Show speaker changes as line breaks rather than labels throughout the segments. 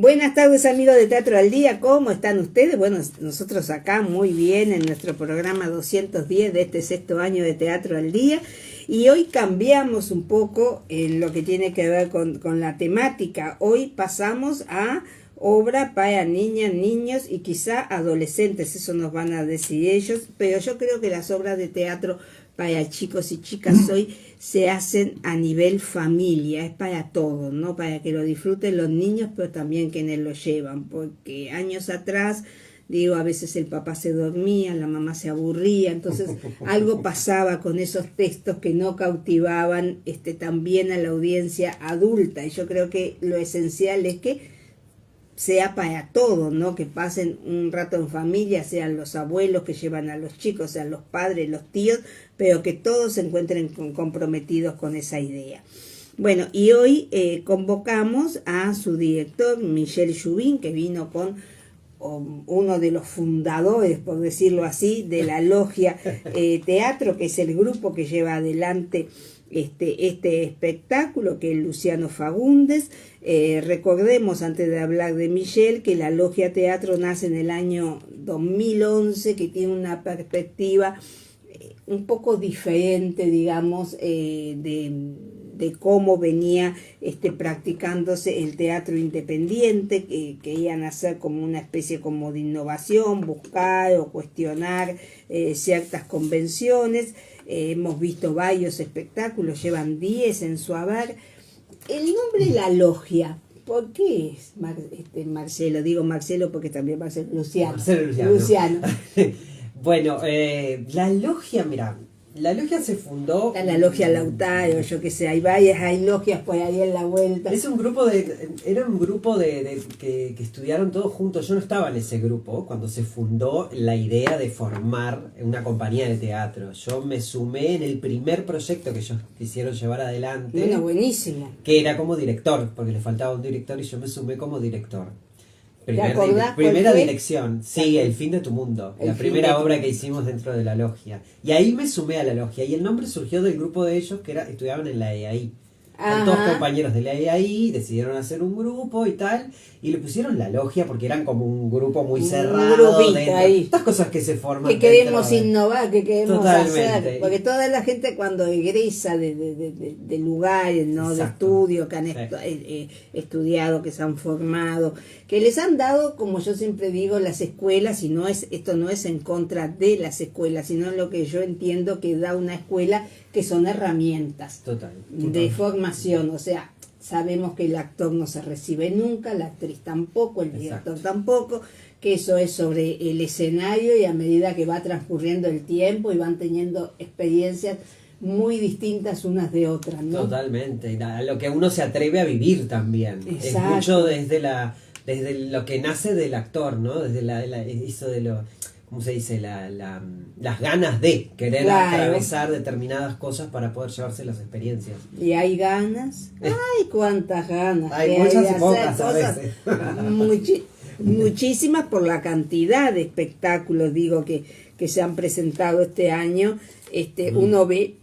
Buenas tardes, amigos de Teatro al Día, ¿cómo están ustedes? Bueno, nosotros acá muy bien en nuestro programa 210 de este sexto año de Teatro al Día, y hoy cambiamos un poco en lo que tiene que ver con la temática. Hoy pasamos a obra para niñas, niños y quizá adolescentes, eso nos van a decir ellos, pero yo creo que las obras de teatro para chicos y chicas hoy se hacen a nivel familia, es para todos, ¿no? Para que lo disfruten los niños, pero también quienes lo llevan, porque años atrás, digo, a veces el papá se dormía, la mamá se aburría, entonces algo pasaba con esos textos que no cautivaban también a la audiencia adulta, y yo creo que lo esencial es que sea para todos, ¿no? Que pasen un rato en familia, sean los abuelos que llevan a los chicos, sean los padres, los tíos, pero que todos se encuentren comprometidos con esa idea. Bueno, y hoy convocamos a su director, Michel Jubin, que vino con uno de los fundadores, por decirlo así, de la Logia Teatro, que es el grupo que lleva adelante este espectáculo, que es Luciano Fagundes. Recordemos, antes de hablar de Michel, que la Logia Teatro nace en el año 2011, que tiene una perspectiva un poco diferente, digamos, de cómo venía practicándose el teatro independiente, que querían hacer como una especie como de innovación, buscar o cuestionar ciertas convenciones. Hemos visto varios espectáculos, llevan 10 en su haber. El nombre La Logia, ¿por qué es Marcelo? Digo Marcelo porque también va a ser Luciano. Luciano.
Bueno, la logia, mira, la logia se fundó...
Está la Logia Lautaro, yo qué sé, hay logias por ahí en la vuelta.
Era un grupo de que estudiaron todos juntos. Yo no estaba en ese grupo cuando se fundó la idea de formar una compañía de teatro. Yo me sumé en el primer proyecto que ellos quisieron llevar adelante.
Bueno, buenísimo.
Que era como director, porque le faltaba un director y yo me sumé como director.
Primera
dirección, sí, El fin de tu mundo, la primera obra que hicimos dentro de la logia. Y ahí me sumé a la logia, y el nombre surgió del grupo de ellos que estudiaban en la EAI. Con todos compañeros de la EAI, decidieron hacer un grupo y tal, y le pusieron la logia porque eran como un grupo muy cerrado. Estas cosas que se forman.
Que queremos innovar, que queremos hacer. Porque toda la gente cuando egresa de lugares, ¿no? De estudio, que han estudiado, que se han formado, que les han dado, como yo siempre digo, las escuelas, y esto no es en contra de las escuelas, sino lo que yo entiendo que da una escuela, que son herramientas de formación. O sea, sabemos que el actor no se recibe nunca, la actriz tampoco, el director tampoco, que eso es sobre el escenario, y a medida que va transcurriendo el tiempo y van teniendo experiencias muy distintas unas de otras, ¿no?
Totalmente, a lo que uno se atreve a vivir también. Exacto. Es mucho desde lo que nace del actor, ¿no? Desde eso de lo... ¿Cómo se dice? Las ganas de querer atravesar determinadas cosas para poder llevarse las experiencias.
Y hay ganas. ¡Ay, cuántas ganas!
Hay muchas y pocas a veces.
Muchísimas, por la cantidad de espectáculos, digo, que se han presentado este año. Uno ve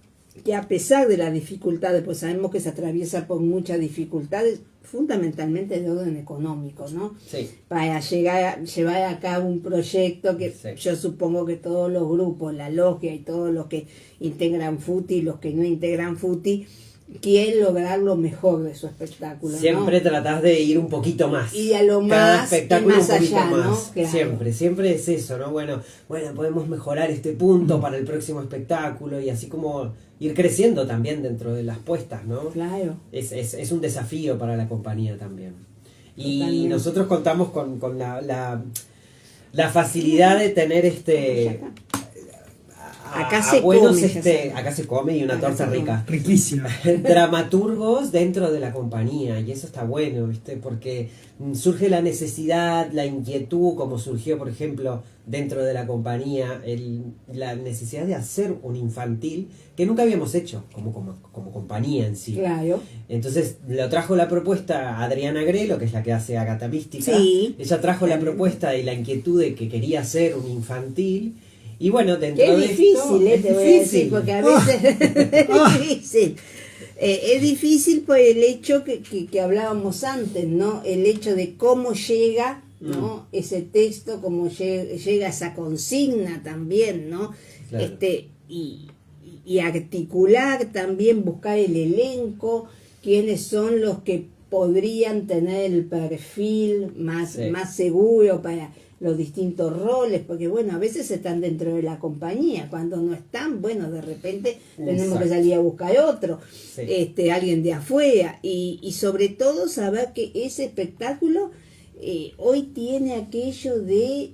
que a pesar de las dificultades, pues sabemos que se atraviesa por muchas dificultades, fundamentalmente de orden económico, ¿no?
Sí.
Para llevar a cabo un proyecto que yo supongo que todos los grupos, la logia y todos los que integran FUTI y los que no integran FUTI, quieren lograr lo mejor de su espectáculo,
siempre,
¿no?
Tratás de ir un poquito más.
Y a lo
cada
más,
espectáculo
más
un poquito
allá,
más.
¿no? Claro.
Siempre es eso, ¿no? Bueno, podemos mejorar este punto para el próximo espectáculo, y así como ir creciendo también dentro de las puestas, ¿no?
Claro.
Es un desafío para la compañía también. Y
Totalmente.
nosotros contamos con la facilidad de tener
acá se
come y una torta rica.
Riquísima.
Dramaturgos dentro de la compañía, y eso está bueno, ¿viste? Porque surge la necesidad, la inquietud, como surgió, por ejemplo, dentro de la compañía, la necesidad de hacer un infantil que nunca habíamos hecho como compañía en sí.
Claro.
Entonces lo trajo la propuesta Adriana Grelo, que es la que hace Agatha Mística.
Sí.
Ella trajo la propuesta y la inquietud de que quería hacer un infantil. Y bueno, dentro
Qué
de
difícil,
esto,
te voy a decir, porque a veces es difícil. Es difícil por el hecho que hablábamos antes, ¿no? El hecho de cómo llega, ¿no? Ese texto, cómo llega esa consigna también, ¿no?
Claro.
Y articular también, buscar el elenco, quiénes son los que podrían tener el perfil más seguro para los distintos roles, porque bueno, a veces están dentro de la compañía, cuando no están, bueno, de repente tenemos que salir a buscar otro, alguien de afuera, y sobre todo saber que ese espectáculo hoy tiene aquello de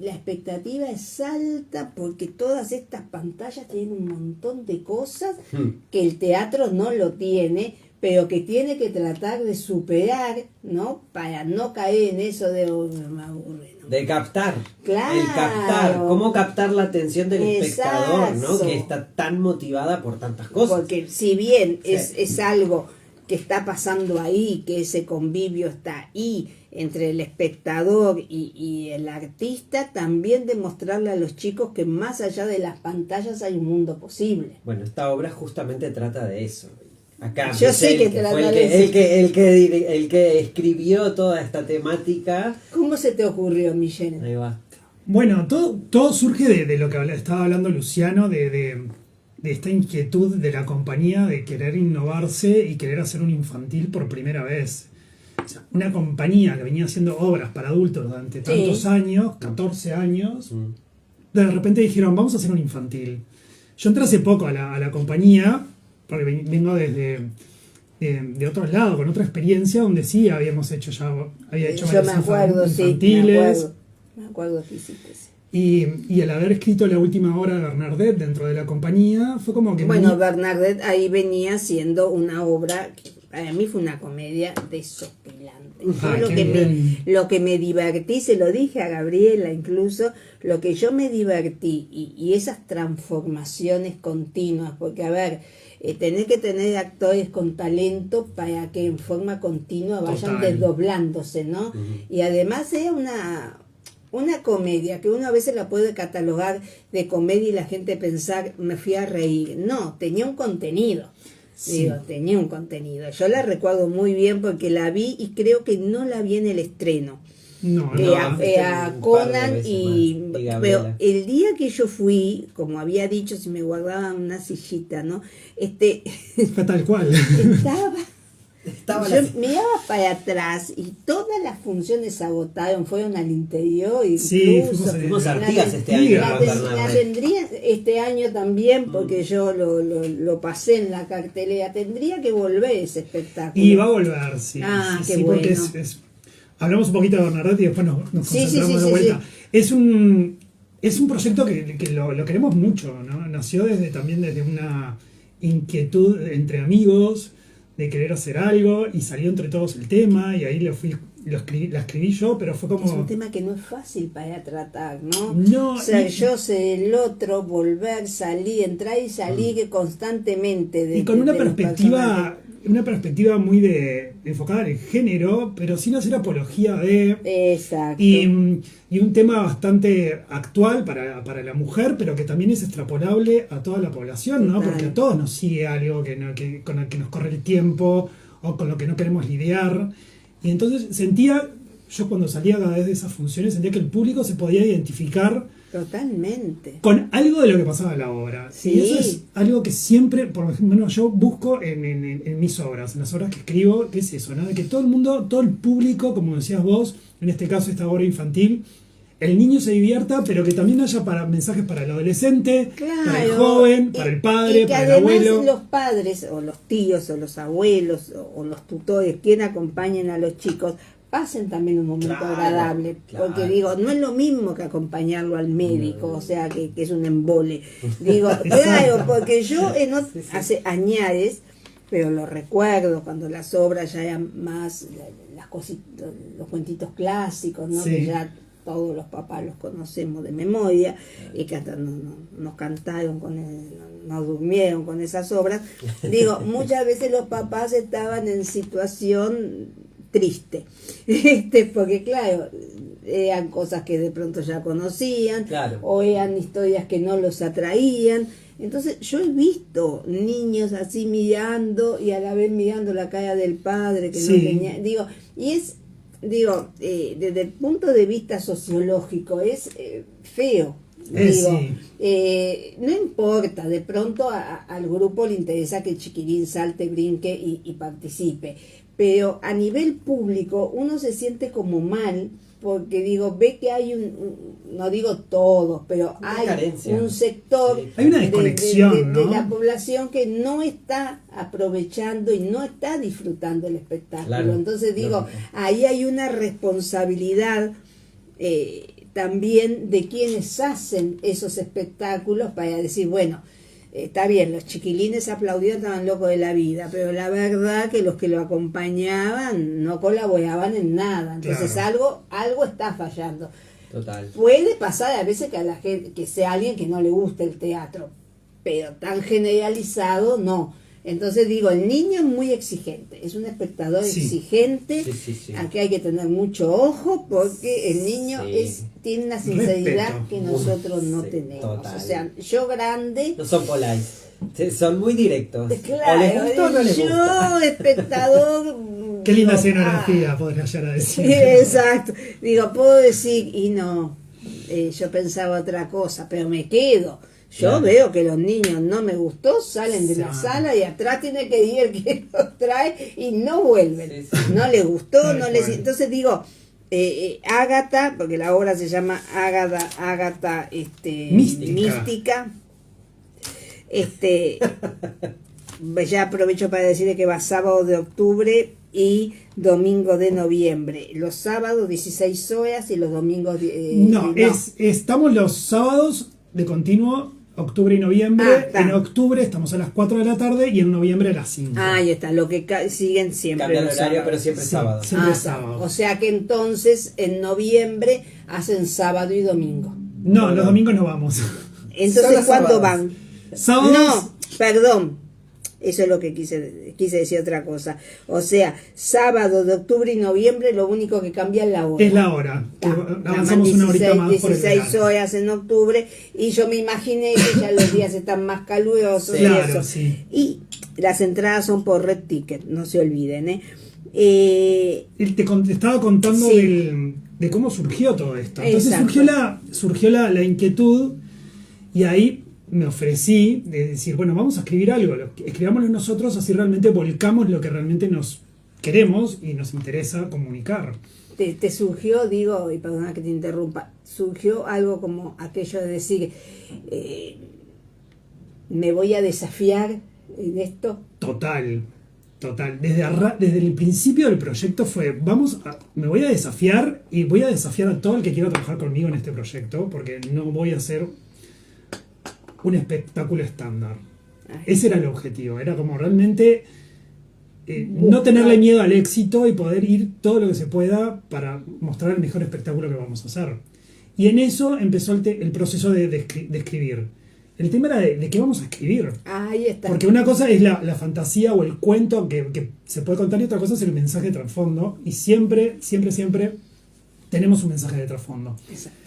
la expectativa es alta, porque todas estas pantallas tienen un montón de cosas que el teatro no lo tiene, pero que tiene que tratar de superar, ¿no? Para no caer en eso de me aburre, ¿no?
De captar.
Claro.
El captar. Cómo captar la atención del espectador, ¿no? Que está tan motivada por tantas cosas.
Porque si bien es algo que está pasando ahí, que ese convivio está ahí entre el espectador y el artista, también demostrarle a los chicos que más allá de las pantallas hay un mundo posible.
Bueno, esta obra justamente trata de eso. Acá,
yo sé que trata
de eso. El que escribió toda esta temática.
¿Cómo se te ocurrió, Michelle?
Ahí va.
Bueno, todo surge de lo que estaba hablando Luciano, de esta inquietud de la compañía de querer innovarse y querer hacer un infantil por primera vez. O sea, una compañía que venía haciendo obras para adultos durante tantos años, 14 años, de repente dijeron, vamos a hacer un infantil. Yo entré hace poco a la compañía, porque vengo de otro lado, con otra experiencia, donde sí habíamos hecho había hecho
yo
varios
infantiles. Me acuerdo que hiciste.
Y al haber escrito la última obra de Bernadette dentro de la compañía, fue como que...
Bueno, Bernadette ahí venía siendo una obra, que para mí fue una comedia desopilante. Lo que me divertí, se lo dije a Gabriela incluso, lo que yo me divertí y esas transformaciones continuas, porque a ver, tener que tener actores con talento para que en forma continua vayan desdoblándose, ¿no? Y además era una comedia que uno a veces la puede catalogar de comedia y la gente pensar, me fui a reír. No, tenía un contenido. Tenía un contenido. Yo la recuerdo muy bien porque la vi y creo que no la vi en el estreno. A Conan pero el día que yo fui, como había dicho, si me guardaban una sillita, ¿no?
Fue tal cual.
Yo miraba para atrás y todas las funciones se agotaron, fueron al interior incluso.
Fuimos Artigas este año.
La tendría este año también, porque yo lo pasé en la cartelera. Tendría que volver ese espectáculo.
Y va a volver, sí.
Qué bueno.
Porque hablamos un poquito de Bernadette y después nos concentramos de vuelta. Es un proyecto que lo queremos mucho, ¿no? Nació también desde una inquietud entre amigos de querer hacer algo, y salió entre todos el tema, y ahí la escribí yo, pero fue como...
Es un tema que no es fácil para tratar, ¿no?
No,
ser yo, ser el otro, volver, salir, entrar y salir constantemente.
Y con una perspectiva muy enfocada en el género, pero sin hacer apología de...
Exacto.
Y un tema bastante actual para la mujer, pero que también es extrapolable a toda la población, ¿no? Porque a todos nos sigue algo con el que nos corre el tiempo, o con lo que no queremos lidiar. Y entonces yo cuando salía cada vez de esas funciones, sentía que el público se podía identificar
totalmente
con algo de lo que pasaba en la obra.
Sí.
Y eso es algo que siempre, por lo menos yo busco en mis obras, en las obras que escribo, que es eso, ¿no? De que todo el público, como decías vos, en este caso esta obra infantil, el niño se divierta, pero que también haya mensajes para el adolescente, para el joven, para el padre, para el abuelo.
Los padres, o los tíos, o los abuelos, o los tutores, quien acompañen a los chicos, pasen también un momento agradable, porque digo, no es lo mismo que acompañarlo al médico, o sea, que es un embole. Digo, claro, porque yo hace añares, pero lo recuerdo cuando las obras ya eran más las cositas, los cuentitos clásicos, ¿no? Que ya todos los papás los conocemos de memoria, y que hasta nos cantaron nos durmieron con esas obras. Digo, muchas veces los papás estaban en situación triste, porque claro, eran cosas que de pronto ya conocían, o eran historias que no los atraían. Entonces yo he visto niños así mirando y a la vez mirando la cara del padre que no tenía, digo, y es, desde el punto de vista sociológico es feo. Digo, no importa, de pronto al grupo le interesa que el chiquilín salte, brinque y participe, pero a nivel público uno se siente como mal porque ve que hay no digo todos, pero hay carencia. Un sector
hay una desconexión,
de la población que no está aprovechando y no está disfrutando el espectáculo. Claro, entonces ahí hay una responsabilidad también de quienes hacen esos espectáculos para decir, bueno, está bien, los chiquilines aplaudían, estaban locos de la vida, pero la verdad que los que lo acompañaban no colaboraban en nada. Entonces claro. algo está fallando.
Total.
Puede pasar a veces que a la gente, que sea alguien que no le guste el teatro, pero tan generalizado no. Entonces el niño es muy exigente, es un espectador exigente, sí. Aquí hay que tener mucho ojo porque el niño tiene una sinceridad que nosotros no tenemos. Total. O sea, yo grande...
No son polais, son muy directos.
Claro,
o les gusta o no les gusta.
Yo, espectador...
Qué linda escenografía, podría llegar a decir.
Sí, exacto. Puedo decir, y no, yo pensaba otra cosa, pero me quedo. Yo veo que los niños no me gustó, salen de la sala y atrás tiene que ir el que los trae y no vuelven. Sí. No les gustó, no les... Entonces Ágata, porque la obra se llama Ágata Mística. Ya aprovecho para decirle que va sábado de octubre y domingo de noviembre. Los sábados 16 horas y los domingos...
estamos los sábados de continuo, octubre y noviembre. En octubre estamos a las 4 de la tarde y en noviembre a las 5.
Ahí está, lo que siguen siempre.
Cambian el horario, pero siempre sábado.
Siempre sábado.
O sea que entonces en noviembre hacen sábado y domingo.
No, los domingos no vamos.
Entonces, ¿cuándo van?
¿Sábados?
No, perdón. Eso es lo que quise decir otra cosa. O sea, sábado de octubre y noviembre lo único que cambia es la hora.
Es la hora. Avanzamos 16, una horita más
16 horas en octubre y yo me imaginé que ya los días están más calurosos.
Claro, sí.
Y las entradas son por Red Ticket, no se olviden.
Te estaba contando de cómo surgió todo esto. Entonces surgió la inquietud y ahí me ofrecí de decir, bueno, vamos a escribir algo, escribámoslo nosotros, así realmente volcamos lo que realmente nos queremos y nos interesa comunicar.
Te surgió, y perdona que te interrumpa, surgió algo como aquello de decir, me voy a desafiar en esto.
Total. Desde el principio del proyecto fue, me voy a desafiar y voy a desafiar a todo el que quiera trabajar conmigo en este proyecto, porque no voy a hacer un espectáculo estándar. Ese era el objetivo, era como realmente no tenerle miedo al éxito y poder ir todo lo que se pueda para mostrar el mejor espectáculo que vamos a hacer. Y en eso empezó el proceso de escribir. El tema era de qué vamos a escribir.
Ahí está.
Porque una cosa es la fantasía o el cuento que se puede contar y otra cosa es el mensaje de trasfondo. Y siempre tenemos un mensaje de trasfondo.
Exacto.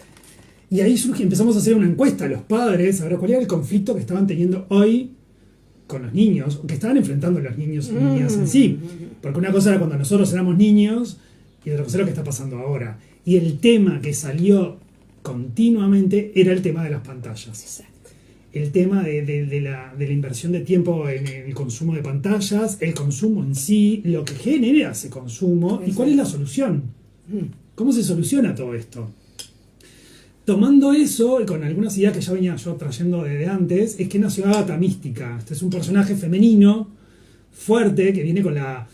Y ahí empezamos a hacer una encuesta a los padres, a ver cuál era el conflicto que estaban teniendo hoy con los niños, o que estaban enfrentando los niños y niñas en sí. Porque una cosa era cuando nosotros éramos niños y otra cosa era lo que está pasando ahora. Y el tema que salió continuamente era el tema de las pantallas.
Exacto.
El tema de la inversión de tiempo en el consumo de pantallas, el consumo en sí, lo que genera ese consumo. Exacto. ¿Y cuál es la solución? ¿Cómo se soluciona todo esto? Tomando eso, y con algunas ideas que ya venía yo trayendo desde antes, es que nació Ágata Mística. Este es un personaje femenino, fuerte, que viene con la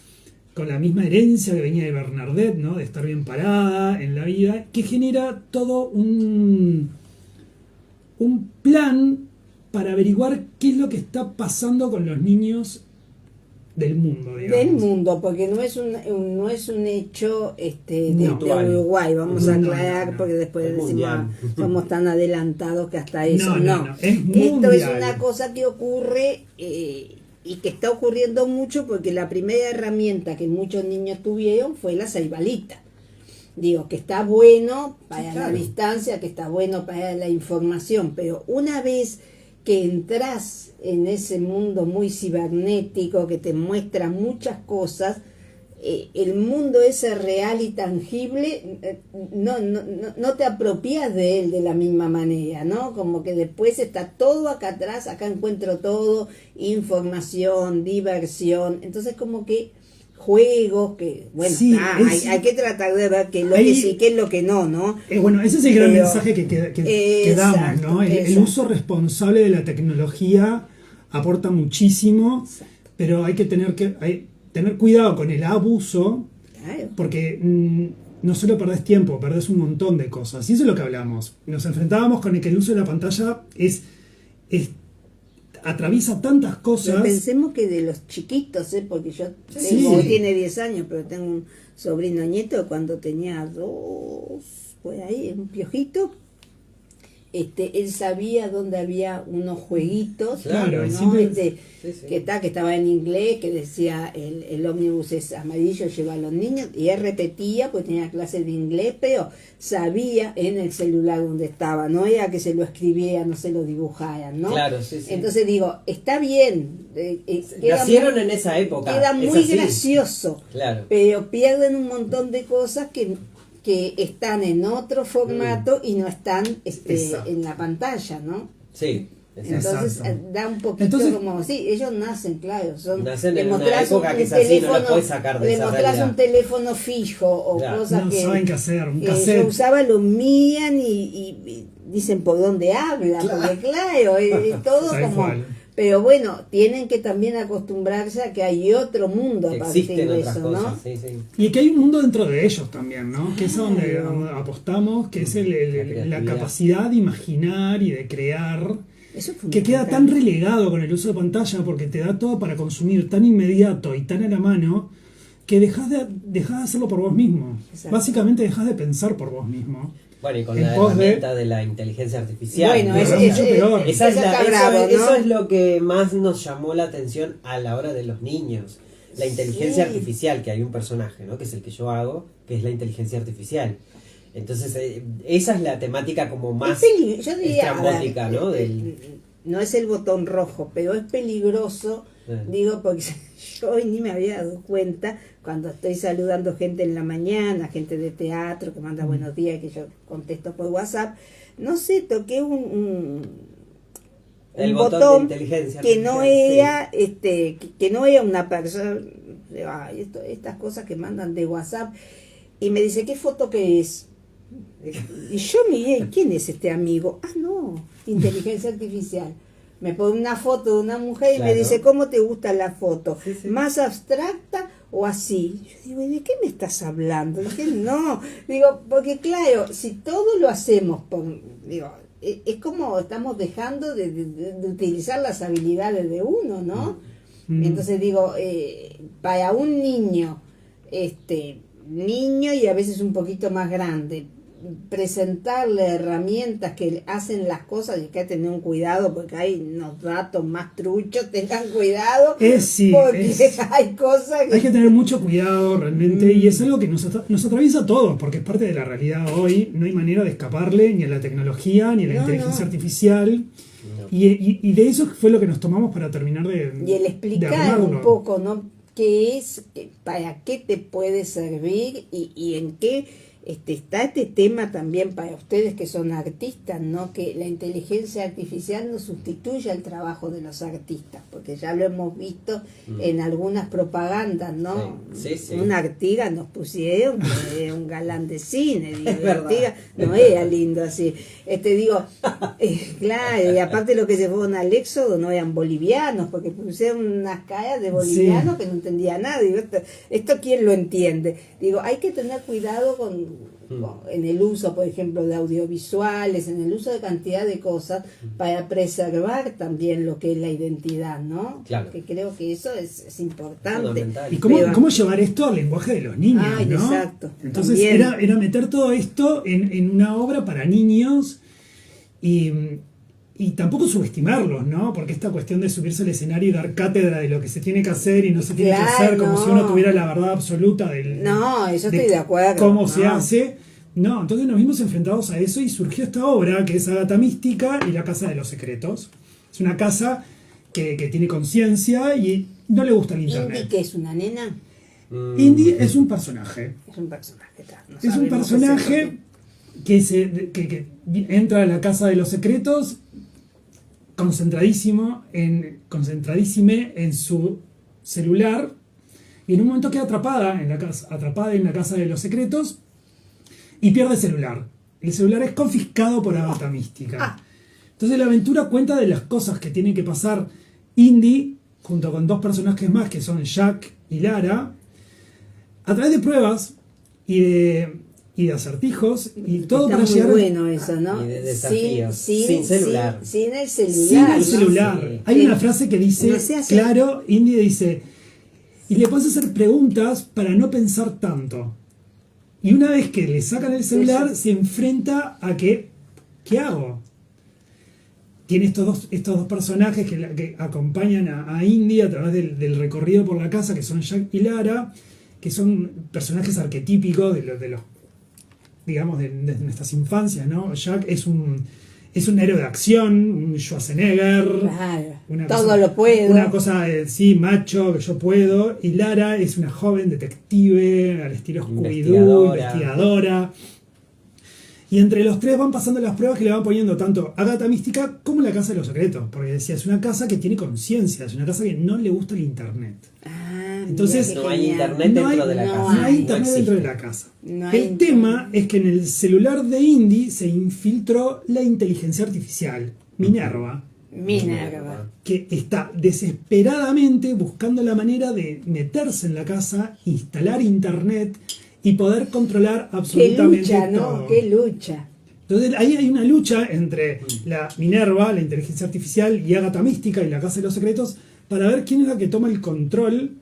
misma herencia que venía de Bernadette, ¿no? De estar bien parada en la vida, que genera todo un plan para averiguar qué es lo que está pasando con los niños del mundo, digamos.
Del mundo, porque no es un hecho de Uruguay, vamos a aclarar, porque después decimos somos tan adelantados que hasta eso no. Esto es una cosa que ocurre y que está ocurriendo mucho porque la primera herramienta que muchos niños tuvieron fue la Saibalita. Que está bueno para la distancia, que está bueno para la información, pero una vez que entras en ese mundo muy cibernético que te muestra muchas cosas, el mundo ese real y tangible, no te apropias de él de la misma manera, ¿no? Como que después está todo acá atrás, acá encuentro todo, información, diversión, entonces como que juegos que, bueno,
sí,
hay que tratar de ver qué es lo que sí, qué es lo que no, ¿no?
Bueno, ese es el gran mensaje que damos, ¿no? El uso responsable de la tecnología aporta muchísimo, pero hay que tener cuidado con el abuso, claro, porque no solo perdés tiempo, perdés un montón de cosas. Y eso es lo que hablamos. Nos enfrentábamos con que el uso de la pantalla atraviesa tantas cosas.
Pero pensemos que de los chiquitos, porque yo tiene 10 años, pero tengo un sobrino nieto, cuando tenía 2, pues ahí, un piojito, él sabía dónde había unos jueguitos,
claro,
¿no? Que estaba en inglés, que decía el ómnibus es amarillo, lleva a los niños, y él repetía, pues tenía clases de inglés, pero sabía en el celular dónde estaba, no era que se lo escribía, no se lo dibujaran, ¿no?
Claro, sí.
Entonces digo, está bien.
Nacieron en esa época.
Queda muy gracioso,
claro, pero
pierden un montón de cosas que están en otro formato y no están en la pantalla, ¿no?
Sí.
Entonces da un poquito como, sí, ellos nacen, claro,
nacen en una época que es así, no la puedes sacar de esa realidad.
Le mostrás un teléfono fijo o cosas
no
que
saben qué hacer, un
que
cassette.
yo usaba, lo mían y dicen por dónde habla, porque claro, es todo como... Cual. Pero bueno, tienen que también acostumbrarse a que hay otro mundo a partir de eso, ¿no?
Cosas, sí.
Y que hay un mundo dentro de ellos también, ¿no? Que es donde apostamos, que es la capacidad de imaginar y de crear, que queda tan relegado con el uso de pantalla porque te da todo para consumir tan inmediato y tan a la mano que dejas de hacerlo por vos mismo. Exacto. Básicamente dejas de pensar por vos mismo.
Bueno, y con la herramienta de la inteligencia artificial.
Bueno,
eso
es
lo que más nos llamó la atención a la hora de los niños. La inteligencia artificial, que hay un personaje, ¿no? Que es el que yo hago, que es la inteligencia artificial. Entonces, esa es la temática como más estrambótica, ¿no?
No es el botón rojo, pero es peligroso, digo, porque yo hoy ni me había dado cuenta cuando estoy saludando gente en la mañana, gente de teatro que manda buenos días, que yo contesto por WhatsApp, no sé, toqué un botón de inteligencia que no era, que no era una persona, estas cosas que mandan de WhatsApp, y me dice, ¿qué foto que es? Y yo miré, ¿quién es este amigo? Ah, no, inteligencia artificial. Me pone una foto de una mujer y me dice, ¿cómo te gusta la foto? Sí. ¿Más abstracta o así? Yo digo, ¿de qué me estás hablando? Dije, no, digo, porque claro, si todo lo hacemos, es como estamos dejando de utilizar las habilidades de uno, ¿no? Entonces digo, para un niño y a veces un poquito más grande, presentarle herramientas que hacen las cosas, y hay que tener un cuidado porque hay unos datos más truchos, tengan cuidado, porque hay cosas
hay que tener mucho cuidado realmente, y es algo que nos atraviesa a todos, porque es parte de la realidad hoy. No hay manera de escaparle ni a la tecnología ni a la inteligencia artificial. Y de eso fue lo que nos tomamos para terminar
y el explicar un poco, ¿no? ¿Qué es? ¿Para qué te puede servir? Y en qué está este tema también para ustedes que son artistas, ¿no? Que la inteligencia artificial no sustituye al trabajo de los artistas, porque ya lo hemos visto en algunas propagandas, ¿no? Sí. Una Artigas nos pusieron, que era un galán de cine, digo, Artigas no era lindo así. Claro, y aparte lo que se fueron al éxodo no eran bolivianos, porque pusieron unas caras de bolivianos que no entendía nada. Digo, ¿esto quién lo entiende? Digo, hay que tener cuidado en el uso, por ejemplo, de audiovisuales, en el uso de cantidad de cosas para preservar también lo que es la identidad, ¿no? Claro. Que creo que eso es importante.
¿Y cómo llevar esto al lenguaje de los niños, ¿no?
Exacto.
Entonces era meter todo esto en una obra para niños y tampoco subestimarlos, ¿no? Porque esta cuestión de subirse al escenario y dar cátedra de lo que se tiene que hacer y no se tiene que hacer, como si uno tuviera la verdad absoluta
eso estoy de acuerdo.
Cómo se hace. No, entonces nos vimos enfrentados a eso y surgió esta obra que es Agatha Mística y La Casa de los Secretos. Es una casa que tiene conciencia y no le gusta el internet.
¿Indy que es una nena?
Indy es un personaje.
Es un personaje, no
Es un personaje que entra a la casa de los secretos concentradísime en su celular y en un momento queda atrapada en la casa de los secretos y pierde el celular. El celular es confiscado por Agatha Mística. Entonces la aventura cuenta de las cosas que tiene que pasar Indy junto con dos personajes más que son Jack y Lara a través de pruebas y de acertijos y todo
está
para
muy
llegar
bueno eso, ¿no?
Y de desafíos.
Sin
celular.
Sin el celular.
sin el
¿no?
celular.
Sí.
Hay una frase que dice,
No se hace-
claro, Indy dice, y le puedes hacer preguntas para no pensar tanto. Y una vez que le sacan el celular, se enfrenta a ¿qué hago? Tiene estos dos personajes que acompañan a Indy a través del recorrido por la casa, que son Jack y Lara, que son personajes arquetípicos de los digamos, de nuestras infancias, ¿no? Jack es un héroe de acción, un Schwarzenegger.
Claro, todo lo puedo.
Una cosa, sí, macho, que yo puedo. Y Lara es una joven detective, al estilo Scooby-Doo, investigadora. Y entre los tres van pasando las pruebas que le van poniendo tanto Agatha Mística como la Casa de los Secretos. Porque decía, es una casa que tiene conciencia, es una casa que no le gusta el internet. Entonces,
no hay internet dentro de la casa.
No hay internet dentro de la casa.
No hay
El tema es que en el celular de Indy se infiltró la inteligencia artificial, Minerva, que está desesperadamente buscando la manera de meterse en la casa, instalar internet y poder controlar absolutamente
qué lucha,
todo.
¿no? Qué lucha.
Entonces ahí hay una lucha entre la Minerva, la inteligencia artificial, y Agatha Mística y la Casa de los Secretos para ver quién es la que toma el control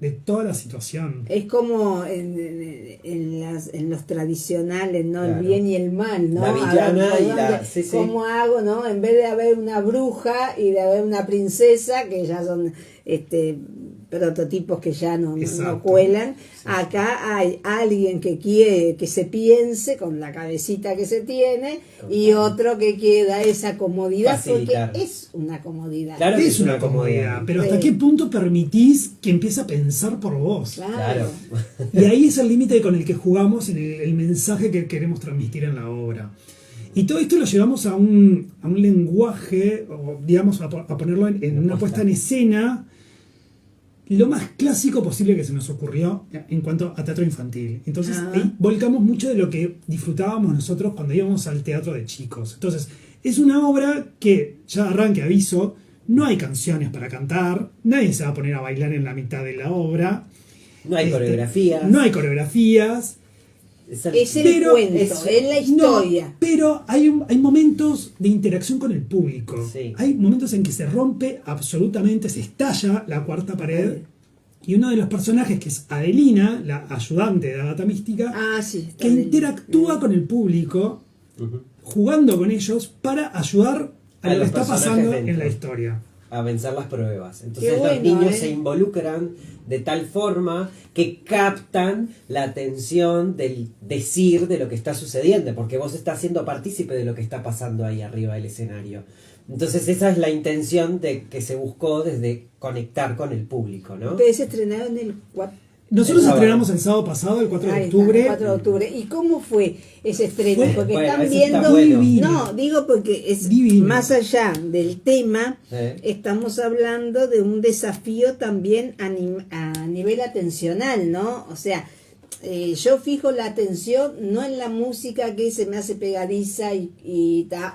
de toda la situación.
Es como en los tradicionales, ¿no?
Claro.
El bien y el mal, ¿no?
La villana
A ver,
y la... Sí, sí.
¿cómo hago, no? En vez de haber una bruja y de haber una princesa, que ya son prototipos que ya no cuelan, acá hay alguien que quiere que se piense con la cabecita que se tiene y otro que quiere dar esa comodidad,
Facilitar.
porque es una comodidad.
Claro.
Es una comodidad, pero ¿hasta qué punto permitís que empiece a pensar por vos?
Claro.
Y ahí es el límite con el que jugamos en el mensaje que queremos transmitir en la obra. Y todo esto lo llevamos a un lenguaje, o digamos, a ponerlo en una puesta en escena lo más clásico posible que se nos ocurrió en cuanto a teatro infantil. Entonces ahí volcamos mucho de lo que disfrutábamos nosotros cuando íbamos al teatro de chicos. Entonces es una obra que, ya arranque aviso, no hay canciones para cantar, nadie se va a poner a bailar en la mitad de la obra.
No hay coreografías.
No hay coreografías.
Es el cuento, es la historia.
No, pero hay momentos de interacción con el público.
Sí.
Hay momentos en que se rompe absolutamente, se estalla la cuarta pared. Y uno de los personajes, que es Adelina, la ayudante de Agatha Mística, que interactúa con el público, jugando con ellos para ayudar a lo que está pasando en la historia.
A vencer las pruebas. Entonces
bueno,
los niños se involucran de tal forma que captan la atención del decir de lo que está sucediendo, porque vos estás siendo partícipe de lo que está pasando ahí arriba del escenario. Entonces esa es la intención de que se buscó desde conectar con el público, ¿no?
Ustedes se estrenaron el 4.
Nosotros estrenamos el sábado pasado, el 4 de octubre.
El 4 de octubre. ¿Y cómo fue ese estreno? Porque
bueno,
están
eso
viendo...
está bueno.
No, digo porque es
Divino.
más allá del tema, estamos hablando de un desafío también a nivel atencional, ¿no? O sea, yo fijo la atención no en la música que se me hace pegadiza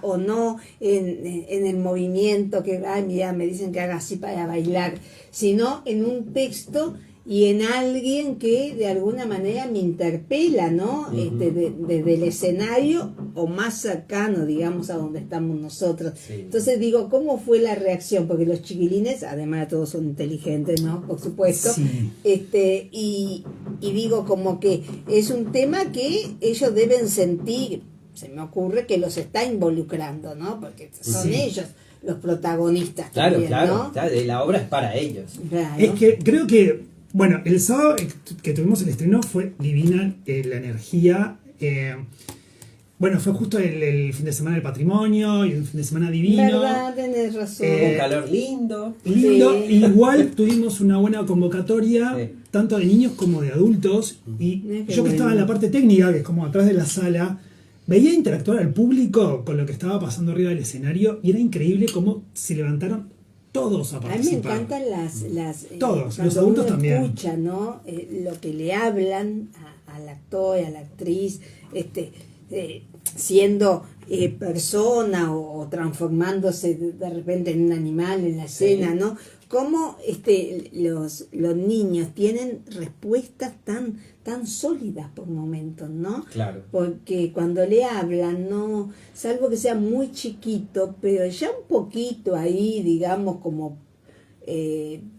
o no en el movimiento que, ay, mira, me dicen que haga así para bailar, sino en un texto y en alguien que de alguna manera me interpela, ¿no? Desde el escenario o más cercano, digamos, a donde estamos nosotros. Sí. Entonces digo, ¿cómo fue la reacción? Porque los chiquilines, además de todos, son inteligentes, ¿no? Por supuesto. Sí. Y digo, como que es un tema que ellos deben sentir, se me ocurre que los está involucrando, ¿no? Porque son ellos los protagonistas.
Claro,
también,
claro,
¿no?
claro, la obra es para ellos.
Claro. Es que creo que, bueno, el sábado que tuvimos el estreno fue divina la energía. bueno, fue justo el fin de semana del patrimonio y un fin de semana divino.
Verdad, tenés razón.
Un calor lindo.
Lindo,
Sí.
igual tuvimos una buena convocatoria,
Sí.
tanto de niños como de adultos. Y
Mira qué
yo que estaba en
bueno.
la parte técnica, que es como atrás de la sala, veía interactuar al público con lo que estaba pasando arriba del escenario y era increíble cómo se levantaron todos a
A mí me
participar.
encantan las
Todos,
cuando
los adultos
uno
también.
escucha, ¿no? Lo que le hablan al actor, a la actriz, siendo persona o transformándose de repente en un animal en la escena,
Sí.
¿no? Cómo los niños tienen respuestas tan sólidas por momentos, ¿no?
Claro.
Porque cuando le hablan, no, salvo que sea muy chiquito, pero ya un poquito ahí, digamos, como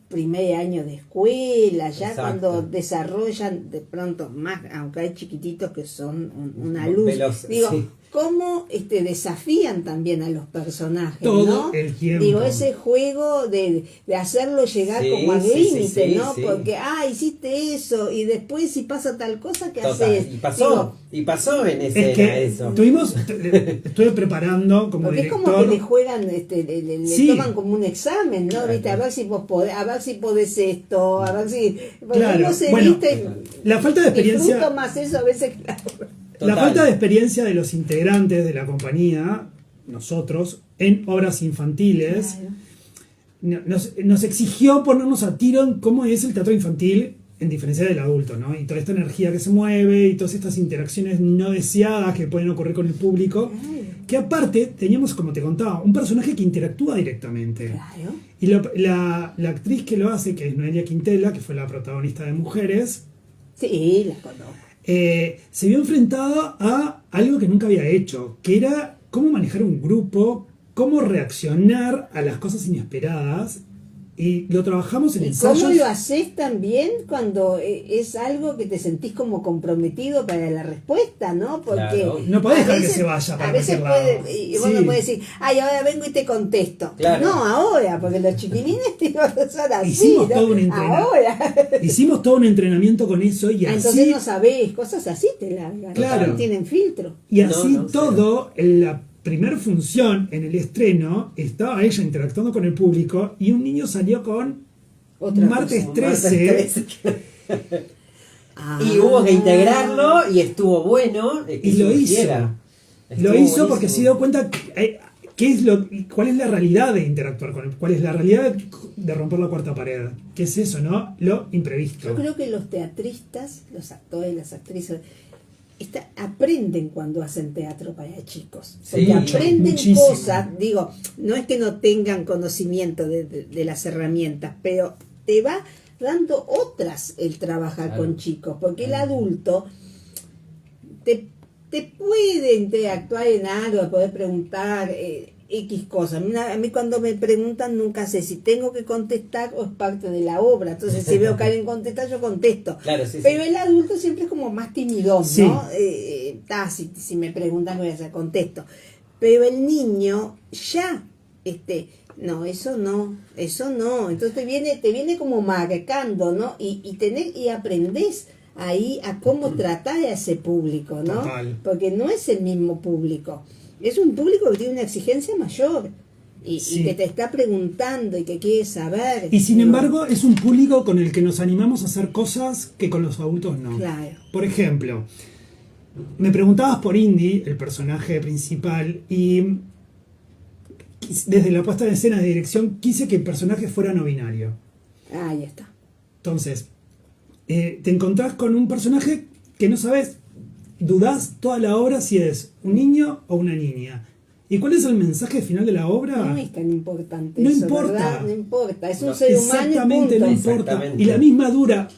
primer año de escuela, ya
Exacto.
cuando desarrollan de pronto más, aunque hay chiquititos que son una luz,
Veloces,
digo,
sí.
cómo desafían también a los personajes,
Todo
¿no?
el tiempo.
Digo, ese juego de hacerlo llegar
Sí,
como al
sí,
límite,
sí,
¿no?
sí.
Porque, hiciste eso, y después si pasa tal cosa, ¿qué
Total.
haces?
Y pasó en escena
Es que
eso.
estuve preparando como
Porque es
director.
como que le juegan, le
Sí.
toman como un examen, ¿no?
Claro.
¿Viste? A ver si vos podés, a ver si podés esto, a ver si... Porque
Claro,
uno se
bueno,
viste,
la falta de
disfruto
experiencia,
más eso a veces que la obra.
la
Total.
falta de experiencia de los integrantes de la compañía, nosotros, en obras infantiles,
Claro.
nos exigió ponernos a tiro en cómo es el teatro infantil en diferencia del adulto, ¿no? Y toda esta energía que se mueve y todas estas interacciones no deseadas que pueden ocurrir con el público, que aparte teníamos, como te contaba, un personaje que interactúa directamente.
Claro.
Y la actriz que lo hace, que es Noelia Quintela, que fue la protagonista de Mujeres,
Sí, la conozco.
se vio enfrentada a algo que nunca había hecho, que era cómo manejar un grupo, cómo reaccionar a las cosas inesperadas, y lo trabajamos en
¿Y
ensayos.
cómo lo haces también cuando es algo que te sentís como comprometido para la respuesta, ¿no? Porque
Claro.
No podés
a
dejar que
veces-
se vaya para
a veces
cualquier lado.
puede, y vos
Sí.
no puedes decir, ahora vengo y te contesto.
Claro.
No, ahora, porque los chiquilines te van a usar así,
Hicimos
¿no?
todo un
Ahora.
Hicimos todo un entrenamiento con eso y
Entonces
así,
no sabés, cosas así te largan.
Claro.
No tienen filtro.
y así
No,
todo, en la primera función, en el estreno, estaba ella interactuando con el público y un niño salió con
Otra
Martes
cosa.
13.
Ah.
Y hubo que integrarlo y estuvo bueno. Que
Y lo hizo.
surgiera.
Lo
Estuvo
hizo porque se
buenísimo.
dio cuenta qué es cuál es la realidad de interactuar con él, cuál es la realidad de romper la cuarta pared. ¿Qué es eso, no? Lo imprevisto.
Yo creo que los teatristas, los actores, las actrices, aprenden cuando hacen teatro para chicos.
Sí,
Porque aprenden
muchísimo.
cosas, digo, no es que no tengan conocimiento de las herramientas, pero te va dando otras el trabajar
Claro.
con chicos, porque el adulto te puede interactuar en algo, poder preguntar X cosas. A mí cuando me preguntan nunca sé si tengo que contestar o es parte de la obra. Entonces si veo que alguien contesta, yo contesto.
Claro, sí,
Pero
sí.
el adulto siempre es como más timidón,
Sí.
¿no? Si me preguntan, voy a hacer contesto. Pero el niño ya, no, eso no. Entonces te viene como marcando, ¿no? Y aprendés ahí a cómo tratar a ese público, ¿no?
Total.
Porque no es el mismo público. Es un público que tiene una exigencia mayor y
Sí.
que te está preguntando y que quiere saber.
Y sin
Digo,
embargo, es un público con el que nos animamos a hacer cosas que con los adultos no.
Claro.
Por ejemplo, me preguntabas por Indy, el personaje principal, y desde la puesta en escena de dirección quise que el personaje fuera no binario.
Ya está.
Entonces, te encontrás con un personaje que no sabes, dudás toda la obra si es un niño o una niña. ¿Y cuál es el mensaje final de la obra?
No es tan importante
No
eso,
importa.
¿verdad? No importa. Es un
No,
ser humano y
Exactamente,
punto.
no importa.
Exactamente.
Y la misma duda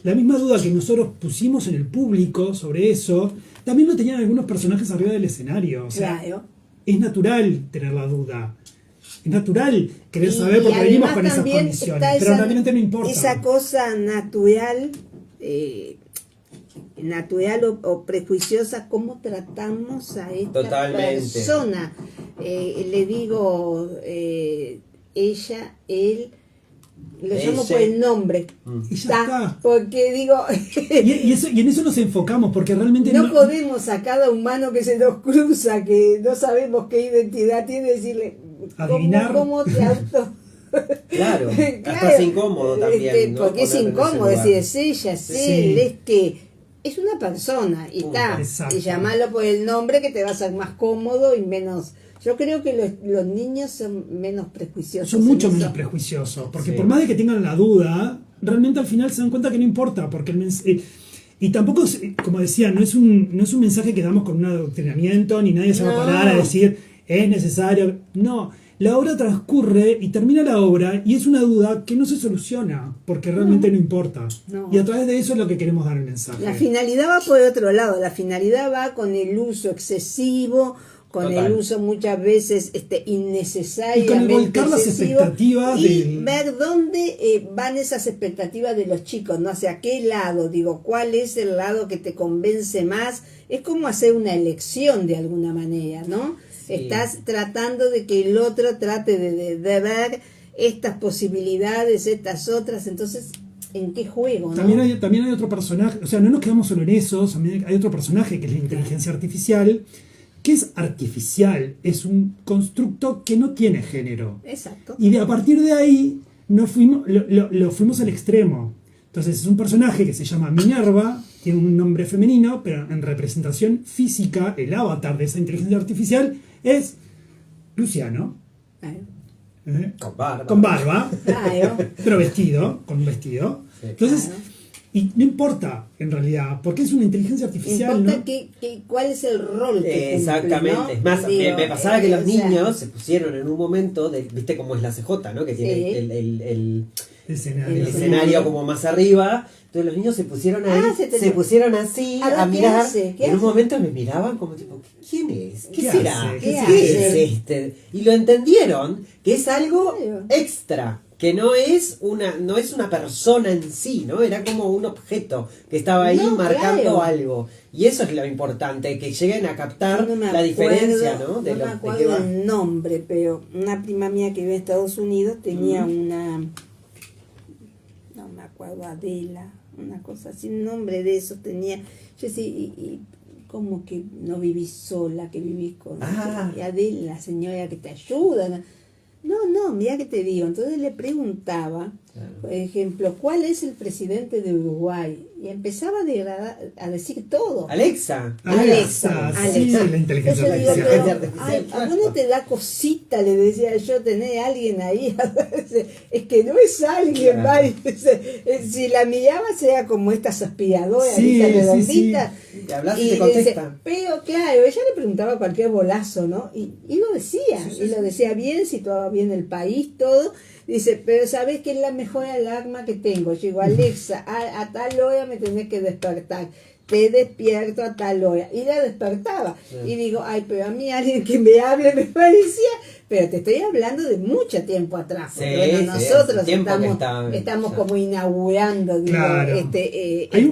que nosotros pusimos en el público sobre eso, también lo tenían algunos personajes arriba del escenario. O sea,
Claro.
es natural tener la duda. Es natural querer
Y-
saber porque
y
venimos
además
con esas
también
condiciones.
está
Pero realmente no importa.
Esa cosa natural, natural o prejuiciosa, cómo tratamos a esta
Totalmente.
persona. Le digo ella, él, Lo llamo por el nombre.
Y ya está.
Porque digo...
y en eso nos enfocamos, porque realmente
no podemos a cada humano que se nos cruza, que no sabemos qué identidad tiene, decirle...
Adivinar.
¿Cómo te auto...?
Claro, hasta es incómodo también, ¿no?
Porque es incómodo decir, es ella, es él,
Sí.
es que es una persona y está.
Exacto.
Y llamarlo por el nombre que te va a ser más cómodo y menos... Yo creo que los niños son menos prejuiciosos.
Son mucho
en
menos
eso.
prejuiciosos, porque
Sí.
por más de que tengan la duda, realmente al final se dan cuenta que no importa, porque y tampoco, como decía, no es un mensaje que damos con un adoctrinamiento, ni nadie se va a parar a decir, es necesario. No, la obra transcurre y termina la obra y es una duda que no se soluciona, porque realmente no importa.
No.
Y a través de eso es lo que queremos dar el mensaje.
La finalidad va por otro lado, la finalidad va con el uso excesivo, con
Total.
el uso muchas veces innecesariamente
Y con el volcar las
excesivo,
expectativas
y
del...
ver dónde van esas expectativas de los chicos, no hacia qué lado, digo, cuál es el lado que te convence más. Es como hacer una elección de alguna manera, ¿no?
Sí.
Estás tratando de que el otro trate de ver estas posibilidades, estas otras, entonces, ¿en qué juego, no?
También hay otro personaje, o sea, no nos quedamos solo en eso, también hay otro personaje que es la inteligencia artificial, que es artificial, es un constructo que no tiene género.
Exacto.
Y a partir de ahí lo fuimos al extremo. Entonces es un personaje que se llama Minerva, tiene un nombre femenino, pero en representación física, el avatar de esa inteligencia artificial es Luciano.
Claro.
Con barba.
Con barba,
Claro.
pero vestido, con un vestido.
Sí.
Entonces,
Claro.
y no importa en realidad, porque es una inteligencia artificial,
Importa
¿no?
cuál es el rol que
Exactamente.
cumple, ¿no?
Es más,
Digo,
me pasaba que los
o sea,
niños se pusieron en un momento, viste cómo es la CJ, ¿no? Que tiene
Sí.
el
Escenario.
escenario como más arriba. Entonces los niños se pusieron ahí,
se
pusieron así
A ver,
a
¿qué
mirar.
hace? ¿Qué
En un
hace?
momento me miraban como tipo, ¿quién es? ¿Qué
¿Qué
será?
hace?
¿Qué,
¿Qué
es
hace?
este? Y lo entendieron que es algo
Claro.
extra, que no es una persona en sí, ¿no? Era como un objeto que estaba ahí
No,
marcando
claro.
algo. Y eso es lo importante, que lleguen a captar
no me
la
acuerdo,
diferencia, ¿no? De
no
lo
me
de
acuerdo
qué va.
el nombre, pero una prima mía que vive en Estados Unidos tenía una, no me acuerdo, Adela, una cosa así, un nombre de eso tenía. Yo decía, y como que no vivís sola, que vivís con y Adela, la señora que te ayuda. No, mira que te digo. Entonces le preguntaba,
Claro.
por ejemplo, ¿cuál es el presidente de Uruguay? Y empezaba a decir todo.
Alexa.
Alexa, sí, la inteligencia
Entonces digo,
artificial.
pero, ay, a vos no te da cosita, le decía yo, tener a alguien ahí. Es que no es alguien,
Claro.
¿vale? Si la miraba sea como estas aspiradoras,
Sí,
estas
sí,
redonditas.
Y hablas y
Y
te
le dice,
contesta.
pero claro, ella le preguntaba cualquier bolazo, ¿no? Y lo decía, y lo decía bien, situaba bien el país, todo. Dice, pero ¿sabés qué es la mejor alarma que tengo? Yo digo, Alexa, a tal hora me tenés que despertar. Te despierto a tal hora. Y la despertaba.
Sí.
Y digo, ay, pero a mí alguien que me hable me parecía... Pero te estoy hablando de mucho tiempo atrás. Porque,
Sí,
bueno,
sí,
nosotros
hace tiempo que
estamos
ya.
como inaugurando, digo,
Claro.
esto,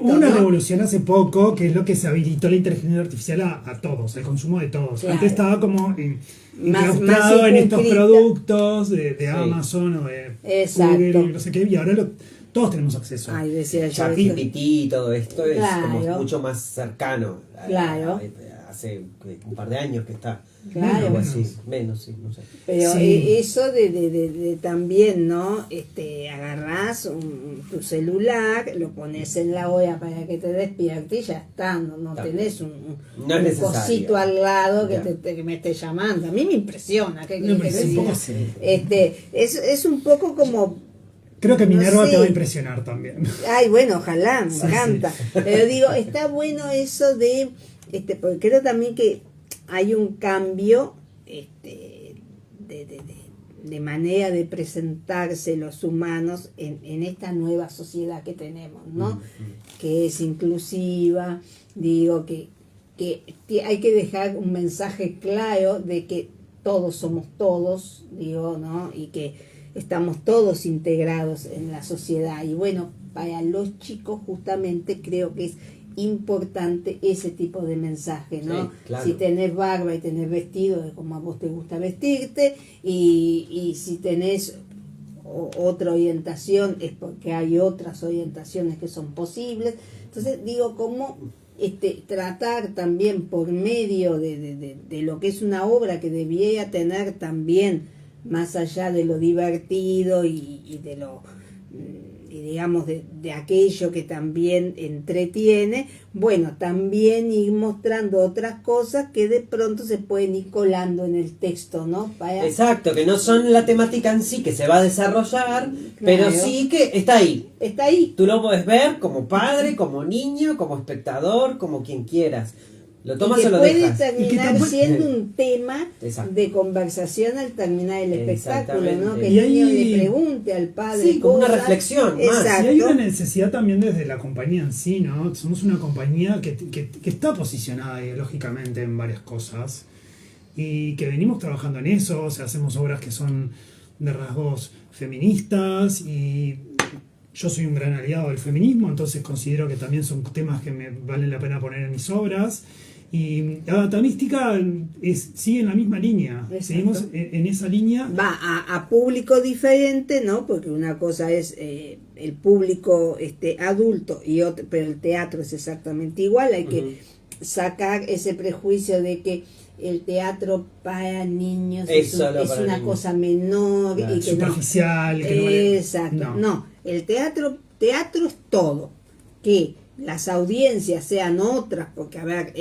Hubo una
¿no?
revolución hace poco que es lo que se habilitó la inteligencia artificial a todos, al consumo de todos.
Claro.
Antes estaba como
Más
incrustado en estos
circunscrita.
productos de
Sí.
Amazon o de
Exacto.
Google y no sé qué, y ahora todos tenemos acceso.
Ay, decía yo.
ChatGPT, todo esto es como
Claro.
mucho más cercano.
Claro.
Hace un par de años que está.
Claro.
Algo así. Menos, sí, no sé.
Pero
Sí.
eso de también, ¿no? Agarrás tu celular, lo pones en la olla para que te despierte y ya está. No
También.
tenés un
No es necesario.
cosito al lado que,
Ya.
que me esté llamando. A mí me impresiona. ¿Qué
No,
querés que
pero
te
es un poco
diga?
así.
Es un poco como...
Creo que
no
Minerva
sé.
te va a impresionar también.
Ay, bueno, ojalá, me
Sí,
encanta. Pero digo, está bueno eso de, porque creo también que hay un cambio de manera de presentarse los humanos en esta nueva sociedad que tenemos, ¿no? Que es inclusiva, digo, que hay que dejar un mensaje claro de que todos somos todos, digo, ¿no? Y que estamos todos integrados en la sociedad. Y bueno, para los chicos justamente creo que es importante ese tipo de mensaje, ¿no?
Sí, claro.
Si tenés barba y tenés vestido de como a vos te gusta vestirte, y si tenés otra orientación, es porque hay otras orientaciones que son posibles. Entonces digo, cómo tratar también por medio de lo que es una obra que debiera tener también, más allá de lo divertido y de lo, y digamos, de aquello que también entretiene, bueno, también ir mostrando otras cosas que de pronto se pueden ir colando en el texto, ¿no?
Exacto, que no son la temática en sí que se va a desarrollar, pero sí que está ahí.
Está ahí.
Tú lo puedes ver como padre, como niño, como espectador, como quien quieras. Lo tomas o lo dejas.
Puede terminar siendo un tema
Exacto.
de conversación al terminar el espectáculo, ¿no? Que
Y
el niño
ahí,
le pregunte al padre.
Sí, como una
cosas.
reflexión más.
Exacto.
Y hay una necesidad también desde la compañía en sí, ¿no? Somos una compañía que está posicionada ideológicamente en varias cosas y que venimos trabajando en eso, o sea, hacemos obras que son de rasgos feministas y yo soy un gran aliado del feminismo, entonces considero que también son temas que me valen la pena poner en mis obras. Y la datamística sigue en la misma línea.
Exacto.
Seguimos en esa línea.
Va a público diferente, ¿no? Porque una cosa es el público adulto, pero el teatro es exactamente igual. Hay que sacar ese prejuicio de que el teatro para niños es una
niños.
Cosa menor,
Claro.
y que
Superficial. que no vale.
exacto. No, el teatro es todo. Que las audiencias sean otras, porque a ver,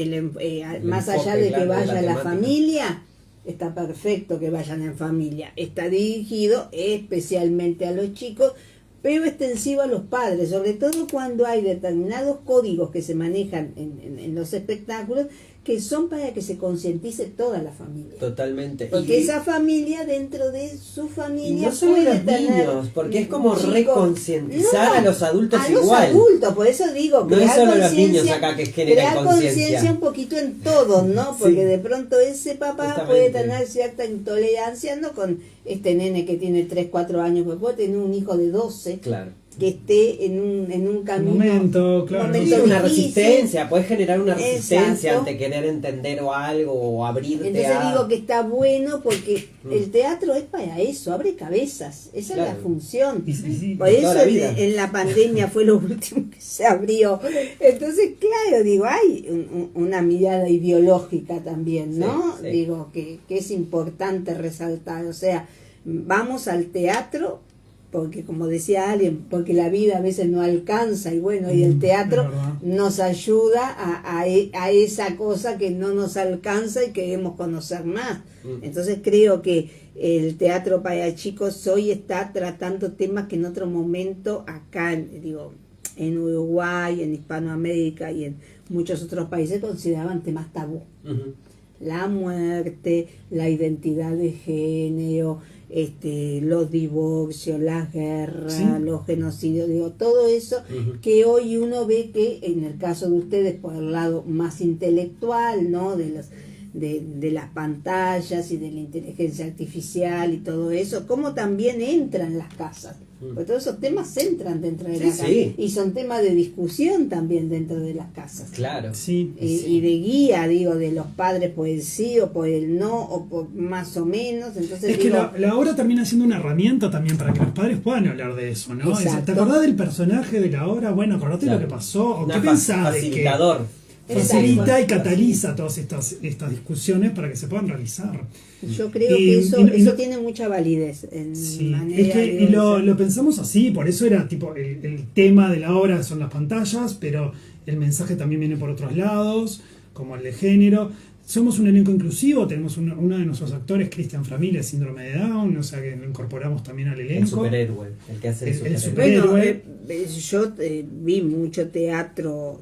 más allá de que vaya la familia, está perfecto que vayan en familia. Está dirigido especialmente a los chicos, pero extensivo a los padres, sobre todo cuando hay determinados códigos que se manejan en los espectáculos que son para que se concientice toda la familia.
Totalmente.
Porque esa familia, dentro de su familia,
y no solo
puede
los
tener
niños, porque es como
chicos,
reconcientizar a los adultos
a
igual.
los adultos, por eso digo,
No es
crear
solo los niños
conciencia,
acá que generan
crear
conciencia.
conciencia un poquito en todos, ¿no? Porque
Sí.
de pronto ese papá
Justamente.
puede tener cierta intolerancia, no con este nene que tiene 3, 4 años, porque puede tener un hijo de 12
Claro.
que esté en un camino.
Momento, claro.
Sí,
momento
una
difícil.
resistencia, puedes generar una resistencia
Exacto.
ante querer entender o algo o abrirte
Entonces
a...
digo que está bueno porque el teatro es para eso, abre cabezas, esa
Claro.
es la función.
Y
Por
toda
eso
la vida.
en la pandemia fue lo último que se abrió. Entonces, claro, digo, hay una mirada ideológica también, ¿no?
Sí, sí.
Digo, que es importante resaltar. O sea, vamos al teatro porque, como decía alguien, porque la vida a veces no alcanza y bueno, y el teatro
es verdad.
nos ayuda a esa cosa que no nos alcanza y queremos conocer más. Entonces creo que el teatro para chicos hoy está tratando temas que en otro momento acá, digo, en Uruguay, en Hispanoamérica y en muchos otros países consideraban temas tabú.
Ujú.
La muerte, la identidad de género, los divorcios, las guerras,
Sí.
los genocidios, digo, todo eso que hoy uno ve que en el caso de ustedes por el lado más intelectual, ¿no? De las pantallas y de la inteligencia artificial y todo eso, cómo también entran en las casas. Porque todos esos temas entran dentro de
Sí,
la casa
sí.
y son temas de discusión también dentro de las casas.
Claro.
Sí.
Y de guía, digo, de los padres por el sí o por el no o por más o menos. Entonces
Es que
digo,
la obra termina siendo una herramienta también para que los padres puedan hablar de eso, ¿no?
Exacto.
¿Te acordás del personaje de la obra? Bueno, acordate
Claro.
lo que pasó. ¿O
Una
qué pensás de que
facilitador.
facilita y
Exacto.
cataliza todas estas discusiones para que se puedan realizar?
yo creo
Y-
que eso,
y-
eso tiene mucha validez en
Sí,
manera
es que
de
y lo
organizar.
pensamos así, por eso era tipo el tema de la obra son las pantallas, pero el mensaje también viene por otros lados, como el de género. Somos un elenco inclusivo, tenemos uno de nuestros actores, Cristian Framil, síndrome de Down, o sea que lo incorporamos también al
El
elenco.
superhéroe, el que hace el
El
superhéroe.
Bueno,
héroe.
yo vi mucho teatro,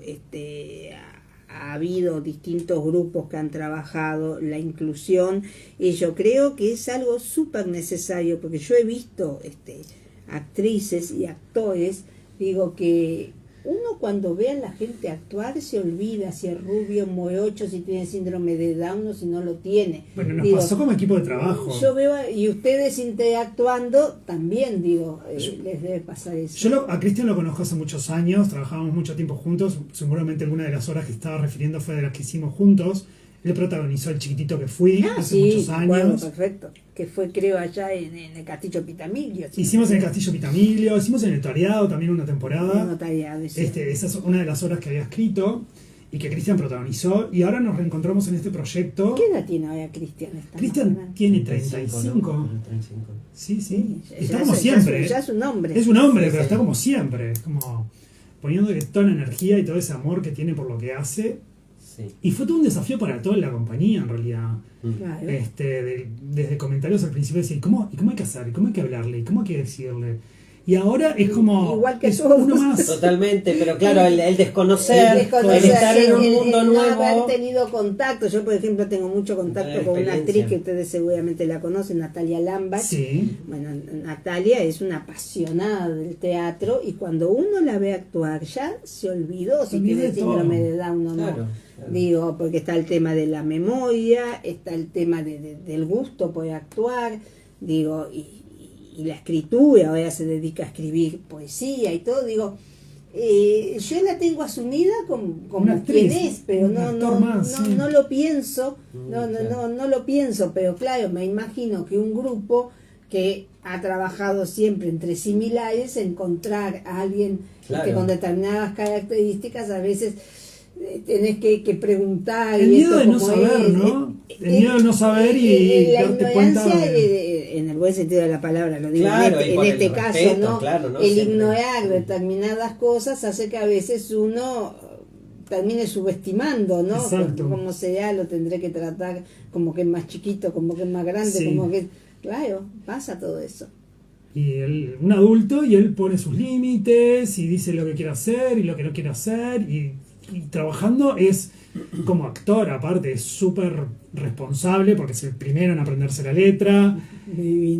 ha habido distintos grupos que han trabajado la inclusión y yo creo que es algo súper necesario porque yo he visto actrices y actores, digo que uno cuando ve a la gente actuar se olvida si es rubio, morocho, si tiene síndrome de Down o si no lo tiene.
Bueno, nos
Digo,
pasó como equipo de trabajo.
yo veo, y ustedes interactuando también, digo, les debe pasar eso.
Yo a Cristian lo conozco hace muchos años, trabajamos mucho tiempo juntos, seguramente alguna de las horas que estaba refiriendo fue de las que hicimos juntos Él protagonizó El chiquitito que fui hace
sí,
muchos
bueno,
años.
perfecto. Que fue, creo, allá en el Castillo Pitamiglio. ¿Sí?
Hicimos en el Castillo Pitamiglio, hicimos en el Toreado también una temporada.
El notariado, sí.
Esa es una de las obras que había escrito y que Cristian protagonizó. Y ahora nos reencontramos en este proyecto.
¿Qué edad tiene ahora Cristian?
Cristian tiene 35.
¿no? 35.
Sí, sí.
Sí,
Está
ya
como
es-
siempre.
Ya es un hombre.
Es un hombre,
Sí,
pero
sí.
está como siempre. Es como poniéndole toda la energía y todo ese amor que tiene por lo que hace.
Sí.
Y fue todo un desafío para toda la compañía, en realidad.
Claro.
Desde comentarios al principio, decir, ¿cómo hay que hacer? ¿Y cómo hay que hablarle? ¿Y cómo hay que decirle? Y ahora es como...
Igual que
es
todos.
uno más.
Totalmente, pero claro, el desconocer,
Desconocer,
el estar en un
el
mundo
no
nuevo.
haber tenido contacto. Yo, por ejemplo, tengo mucho contacto
Tener
con una
experiencia.
actriz que ustedes seguramente la conocen, Natalia Lambach.
Sí.
Bueno, Natalia es una apasionada del teatro y cuando uno la ve actuar ya se olvidó si
olvida
tiene
de todo.
síndrome de Down o no.
Claro, claro.
Digo, porque está el tema de la memoria, está el tema del gusto por actuar, digo, y la escritura, ahora se dedica a escribir poesía y todo, digo, yo la tengo asumida como
Una actriz,
quien es, pero
un
no,
actor más, sí.
no lo pienso,
Claro.
no lo pienso, pero claro, me imagino que un grupo que ha trabajado siempre entre similares, encontrar a alguien
Claro.
que con determinadas características a veces tenés que preguntar.
El
y
miedo
esto
de no
cómo
saber,
es,
¿no? El miedo de no saber y
la
darte cuenta
ignorancia,
de...
en el buen sentido de la palabra, lo digo
Claro, y
en
por
este
el
caso,
respeto,
¿no?
claro, ¿no?
El
Siempre.
ignorar determinadas cosas hace que a veces uno termine subestimando, ¿no?
Exacto.
Como sea, lo tendré que tratar como que es más chiquito, como que es más grande,
Sí.
como que... Claro, pasa todo eso.
Y un adulto y él pone sus límites y dice lo que quiere hacer y lo que no quiere hacer y trabajando es como actor aparte, es súper responsable porque es el primero en aprenderse la letra,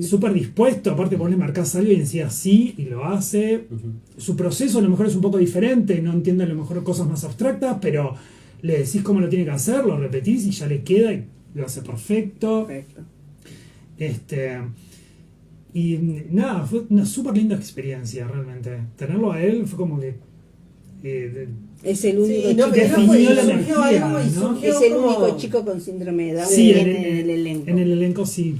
súper dispuesto, aparte vos le marcás algo y decía sí y lo hace. Su proceso a lo mejor es un poco diferente, no entiende a lo mejor cosas más abstractas, pero le decís cómo lo tiene que hacer, lo repetís y ya le queda y lo hace perfecto.
Perfecto.
Y nada, fue una súper linda experiencia realmente. Tenerlo a él fue como que...
Es el único
Sí, no,
chico,
pero no
definió
fue,
la
surgió
energía,
algo y
¿no?
surgió
es el
como-
único chico con síndrome de Down
sí,
que tiene en el elenco.
en el elenco sí.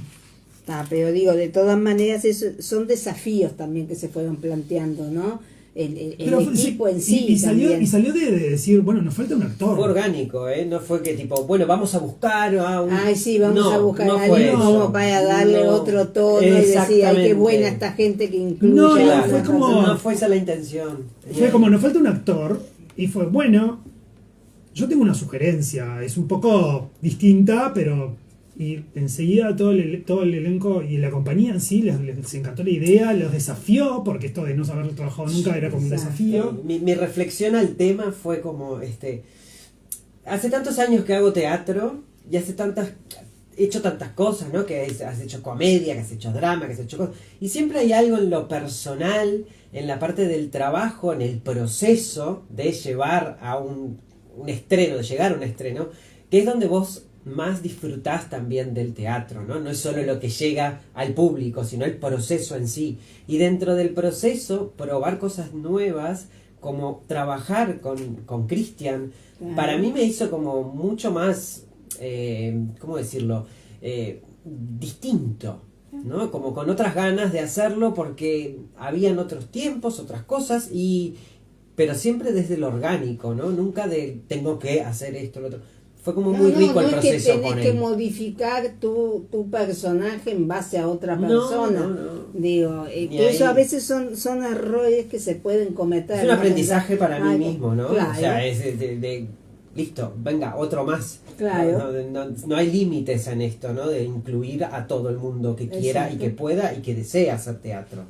Pero digo, de todas maneras, son desafíos también que se fueron planteando, ¿no? El
Pero
equipo en sí
y salió,
también.
y salió de decir, bueno, nos falta un actor.
Fue orgánico, ¿eh? No fue que tipo, bueno, vamos a buscar a un...
Ay, sí, vamos
No,
a buscar
no
a
fue
alguien
eso.
como para darle
No.
otro tono y decir, ay, qué
Exactamente.
buena esta gente que incluye.
No,
a
Claro,
fue
una
como-
persona.
no fue esa la intención.
Fue como, nos falta un actor. Y fue, bueno, yo tengo una sugerencia. Es un poco distinta, pero... Y enseguida todo el elenco y la compañía en sí les encantó la idea, los desafió, porque esto de no saber trabajado nunca era como un
Exacto.
desafío.
Mi reflexión al tema fue como, hace tantos años que hago teatro y he hecho tantas cosas, ¿no? Que has hecho comedia, que has hecho drama, que has hecho cosas. Y siempre hay algo en lo personal, en la parte del trabajo, en el proceso de llevar a un estreno, de llegar a un estreno, que es donde vos más disfrutás también del teatro, ¿no? No es solo lo que llega al público, sino el proceso en sí. Y dentro del proceso, probar cosas nuevas, como trabajar con Cristian,
Claro.
para mí me hizo como mucho más, ¿cómo decirlo? Distinto, ¿no? Como con otras ganas de hacerlo porque habían otros tiempos, otras cosas, pero siempre desde lo orgánico, ¿no? Nunca de tengo que hacer esto, lo otro. Fue como muy rico el
es que
proceso
tenés
con
que
él.
modificar tu personaje en base a otra
No,
persona.
no, no.
Digo,
Ni
que eso
ahí.
a veces son errores que se pueden cometer.
Es un
¿no?
aprendizaje para mí
Algo-
mismo, ¿no?
Claro.
O sea, es listo, venga, otro más.
Claro.
No hay límites en esto, ¿no? De incluir a todo el mundo que quiera
Exacto.
y que pueda y que desee hacer teatro.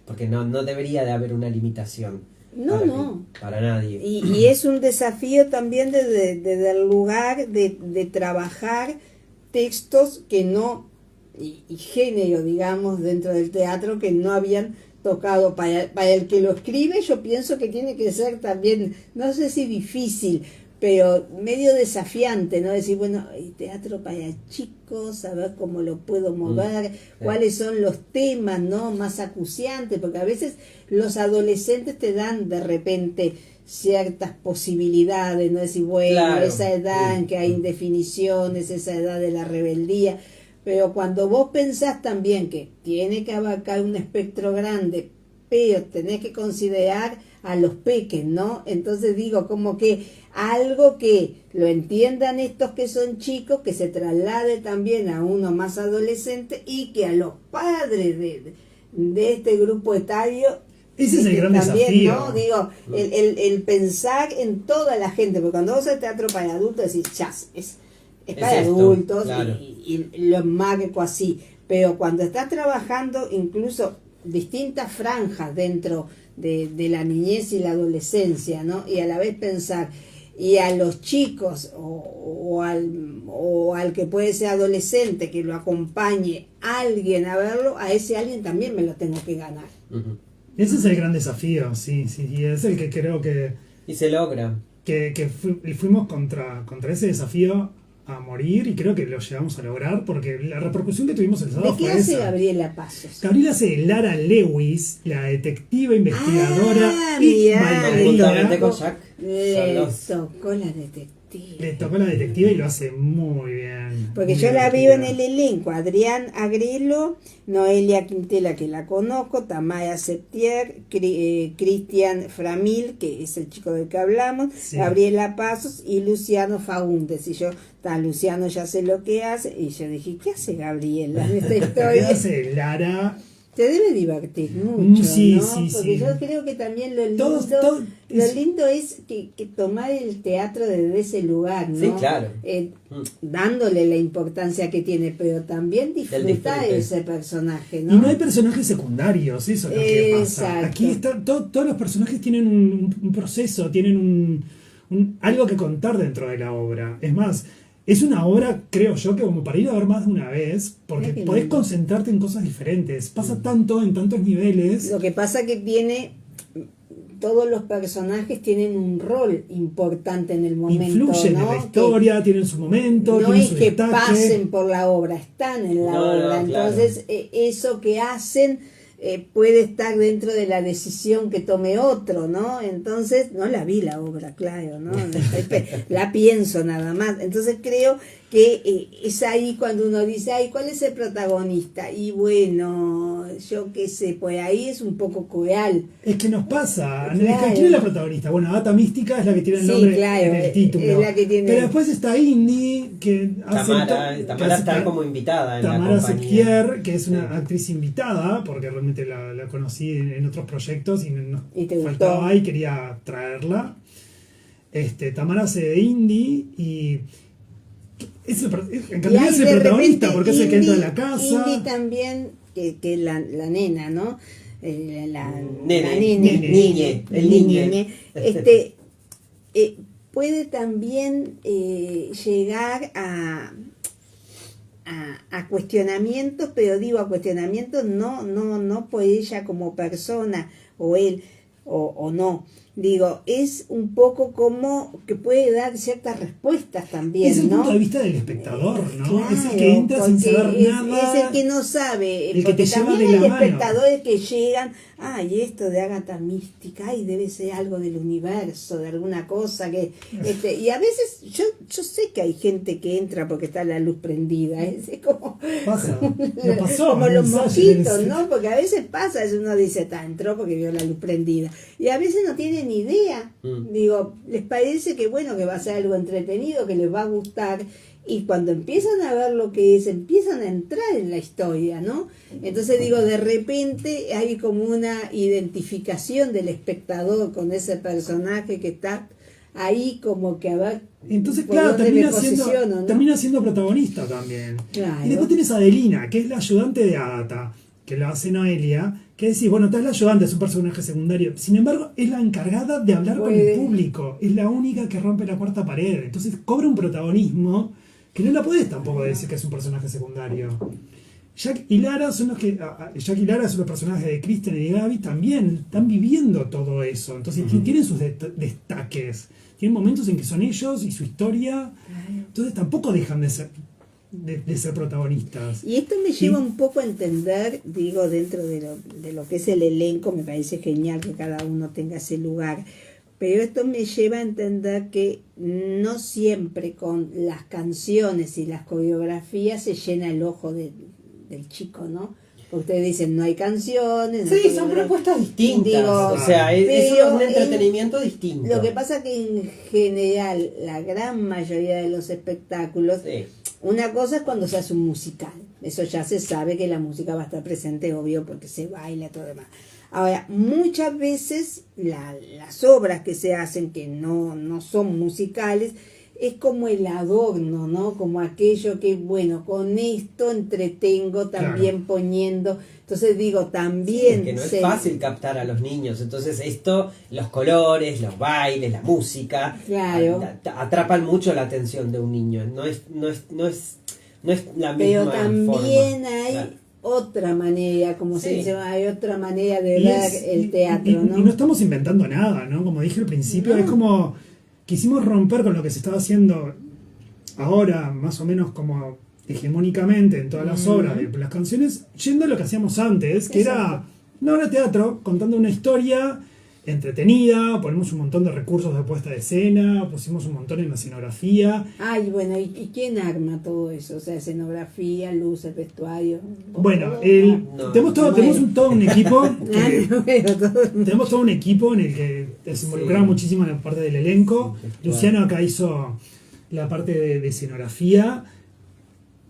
Porque no debería de haber una limitación.
No, no.
Para nadie.
Y es un desafío también desde el lugar de trabajar textos que no, y género, digamos, dentro del teatro que no habían tocado. Para el que lo escribe, yo pienso que tiene que ser también, no sé si difícil, pero medio desafiante, ¿no? Decir, bueno, el teatro para chicos, saber cómo lo puedo mover, cuáles son los temas, ¿no? Más acuciantes, porque a veces los adolescentes te dan de repente ciertas posibilidades, ¿no? Decir, bueno,
Claro.
esa edad en que hay indefiniciones, esa edad de la rebeldía, pero cuando vos pensás también que tiene que abarcar un espectro grande, pero tenés que considerar a los peques, ¿no? Entonces digo, como que algo que lo entiendan estos que son chicos, que se traslade también a uno más adolescente y que a los padres de este grupo etario,
Ese es el gran
también,
desafío.
¿no? Digo, el pensar en toda la gente, porque cuando vos haces teatro para adultos decís, chas, es para
esto,
adultos,
claro.
y lo marco así, pero cuando estás trabajando incluso distintas franjas dentro de la niñez y la adolescencia, ¿no? Y a la vez pensar, y a los chicos o al que puede ser adolescente, que lo acompañe alguien a verlo, a ese alguien también me lo tengo que ganar.
Ujú.
Ese es el gran desafío, sí, y es el que creo
Y se logra.
que fuimos contra ese desafío a morir y creo que lo llegamos a lograr porque la repercusión que tuvimos el sábado
¿De qué
fue
hace
esa.
Gabriela Pasos?
Gabriela hace de Lara Lewis, la detectiva investigadora y
mirá,
Conjuntamente
bailarina.
con Jack.
Le
Son los-
tocó la detective.
Le tocó la detectiva y lo hace muy bien.
Porque
muy
yo la vivo en
divertida.
el elenco, Adrián Agrelo, Noelia Quintela, que la conozco, Tamara Septier, Cristian Framil, que es el chico del que hablamos,
Sí.
Gabriela Pasos y Luciano Faúndez. Y yo, Luciano ya sé lo que hace, y yo dije, ¿qué hace Gabriela en esta
¿Qué
historia?
hace Lara?
Te debe divertir mucho,
Sí,
¿no?
sí,
Porque
sí.
yo creo que también lo lindo,
Todo
lo
es-
lindo es que tomar el teatro desde ese lugar, ¿no?
Sí, claro.
Dándole la importancia que tiene, pero también disfrutar
disfrute.
ese personaje, ¿no?
Y no hay personajes secundarios, eso es lo que pasa.
Exacto.
Aquí todos los personajes tienen un proceso, tienen algo que contar dentro de la obra. Es más, es una obra, creo yo, que como para ir a ver más de una vez, porque
Mira qué
podés
lindo.
concentrarte en cosas diferentes. Pasa tanto, en tantos niveles.
Lo que pasa que todos los personajes tienen un rol importante en el momento,
Influyen
¿no?
en la historia, tienen su momento,
No
tienen
es
su
que
destaque.
pasen por la obra, están en la
No,
obra.
no, claro.
Entonces, eso que hacen puede estar dentro de la decisión que tome otro, ¿no? Entonces, no la vi la obra, claro, ¿no? La pienso nada más. Entonces, creo que es ahí cuando uno dice, ay, ¿cuál es el protagonista? Y bueno, yo qué sé, pues ahí es un poco coreal.
Es que nos pasa.
Claro.
¿Quién es la protagonista? Bueno, Data Mística es la que tiene el
Sí,
nombre
claro,
en el título.
es la que tiene-
Pero después está Indy, que hace
Tamara está como invitada en
Tamara
la compañía.
Septier, que es una
Sí.
actriz invitada, porque realmente la conocí en otros proyectos y nos
¿Y te gustó?
faltaba y quería traerla. Tamara hace de Indy y en
Y
cambio
hay
es el
de
protagonista
repente
porque es el que entra a la
Indy
casa.
también, que es la nena, ¿no?
Nene,
La
niñe, el niñe.
puede también llegar a cuestionamientos, pero digo a cuestionamientos no por ella como persona o él o no. Digo, es un poco como que puede dar ciertas respuestas también,
Es el
¿no?
punto de vista del espectador, ¿no?
Claro,
es el que entra sin
porque
saber nada.
es el que no sabe,
el que
porque
te lleva
también
de
hay
la mano.
espectadores que llegan, ay, esto de Agatha Mística, ay, debe ser algo del universo, de alguna cosa que, y a veces yo sé que hay gente que entra porque está la luz prendida, es como
Pasa. Lo pasó.
como
en
los
ensayo,
mojitos,
en-
¿no? Porque a veces pasa, uno dice, entró porque vio la luz prendida. Y a veces no tienen ni idea. Digo, les parece que bueno, que va a ser algo entretenido, que les va a gustar. Y cuando empiezan a ver lo que es, empiezan a entrar en la historia, ¿no? Entonces digo, de repente hay como una identificación del espectador con ese personaje que está ahí como que a ver.
Entonces,
por
claro,
dónde me posiciono, ¿no?
termina siendo protagonista también.
Claro.
Y después tienes a Adelina, que es la ayudante de Agatha, que lo hace Noelia, que decís, bueno, tal la ayudante, es un personaje secundario. Sin embargo, es la encargada de hablar con el público. Es la única que rompe la cuarta pared. Entonces cobra un protagonismo que no la puedes tampoco decir que es un personaje secundario. Jack y Lara son los que. Jack y Lara son los personajes de Kristen y Gaby, también están viviendo todo eso. Entonces tienen sus destaques. Tienen momentos en que son ellos y su historia. Entonces tampoco dejan de ser protagonistas.
Y esto me lleva un poco a entender, digo, dentro de lo que es el elenco, me parece genial que cada uno tenga ese lugar. Pero esto me lleva a entender que no siempre con las canciones y las coreografías se llena el ojo del chico, ¿no? Porque ustedes dicen, no hay canciones.
Sí, son propuestas distintas. Digo, o sea, es un entretenimiento distinto.
Lo que pasa que en general, la gran mayoría de los espectáculos, una cosa es cuando se hace un musical. Eso ya se sabe que la música va a estar presente, obvio, porque se baila y todo demás. Ahora, muchas veces las obras que se hacen, que no son musicales, es como el adorno, ¿no? Como aquello que, bueno, con esto entretengo también poniendo. Entonces digo, también...
Sí, que no es fácil captar a los niños. Entonces esto, los colores, los bailes, la música, atrapan mucho la atención de un niño. No es la misma
Pero también
forma.
hay... otra manera, como se dice, hay otra manera de ver el teatro, ¿no?
Y no estamos inventando nada, ¿no? Como dije al principio, es como quisimos romper con lo que se estaba haciendo ahora, más o menos como hegemónicamente en todas las obras de las canciones, yendo a lo que hacíamos antes, que era una obra de teatro contando una historia entretenida, ponemos un montón de recursos de puesta de escena, pusimos un montón en la escenografía.
Ay, bueno, ¿y quién arma todo eso? O sea, escenografía, luces, vestuario.
Bueno, tenemos todo un equipo. Tenemos todo un equipo en el que se involucraba muchísimo en la parte del elenco. Luciano acá hizo la parte de escenografía.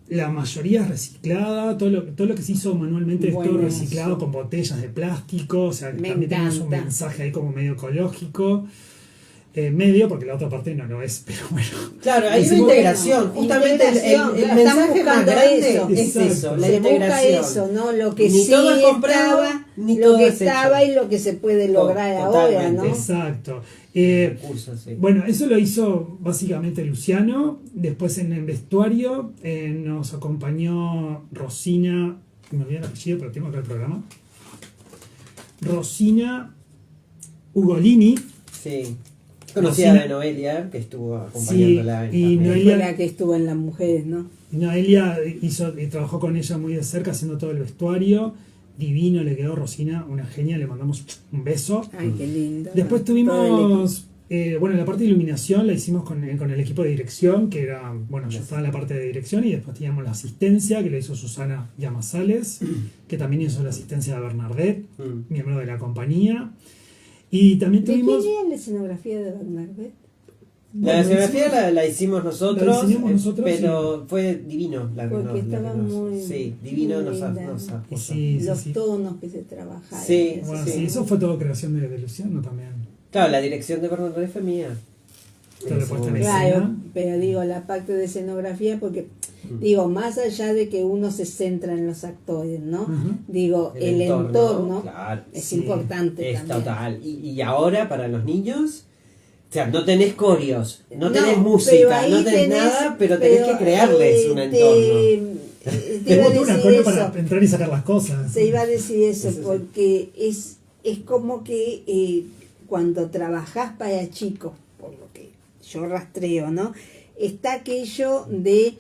La mayoría es reciclada, todo lo que se hizo manualmente es todo reciclado con botellas de plástico, o sea, también tenemos un mensaje ahí como medio ecológico, medio, porque la otra parte no lo es, pero bueno.
Claro, hay una integración, justamente el mensaje más grande es eso, la integración.
Busca eso, ¿no? Lo que
ni
sí
todo es comprado, ni todo
lo que
es
estaba
hecho.
Y lo que se puede lograr ahora, ¿no?
Exacto. Bueno, eso lo hizo básicamente Luciano. Después en el vestuario nos acompañó Rosina, me olvidé el apellido, pero tengo acá el programa. Rosina Ugolini.
Sí. Conocida de Noelia, que estuvo acompañándola.
Y Noelia, fue la que estuvo en Las Mujeres, ¿no?
Noelia trabajó con ella muy de cerca haciendo todo el vestuario. Divino le quedó. Rosina, una genia, le mandamos un beso.
Ay, qué lindo.
Después tuvimos, la parte de iluminación la hicimos con el equipo de dirección, que era, yo estaba en la parte de dirección, y después teníamos la asistencia, que la hizo Susana Llamasales, que también hizo la asistencia de Bernardet, miembro de la compañía. Y también tuvimos...
¿De quién era la escenografía de Bernardet?
La escenografía la hicimos nosotros,
la diseñamos nosotros,
pero fue divino.
Porque estaba muy...
Sí, divino nos
los tonos que se trabajaron.
Sí, eso fue todo creación de Luciano también.
Claro, la dirección de Bernardet fue mía.
Claro, pero digo, la parte de escenografía, porque digo, más allá de que uno se centra en los actores, ¿no? Digo, el entorno
claro,
es importante.
Es
también.
total. Y ahora para los niños, o sea, no tenés coreos, no tenés música, no tenés nada, pero tenés que crearles un entorno.
Te iba a
un
decir
acuerdo
eso.
para entrar y sacar las cosas.
Te iba a decir eso, porque es como que cuando trabajás para chicos, por lo que yo rastreo, ¿no? Está aquello de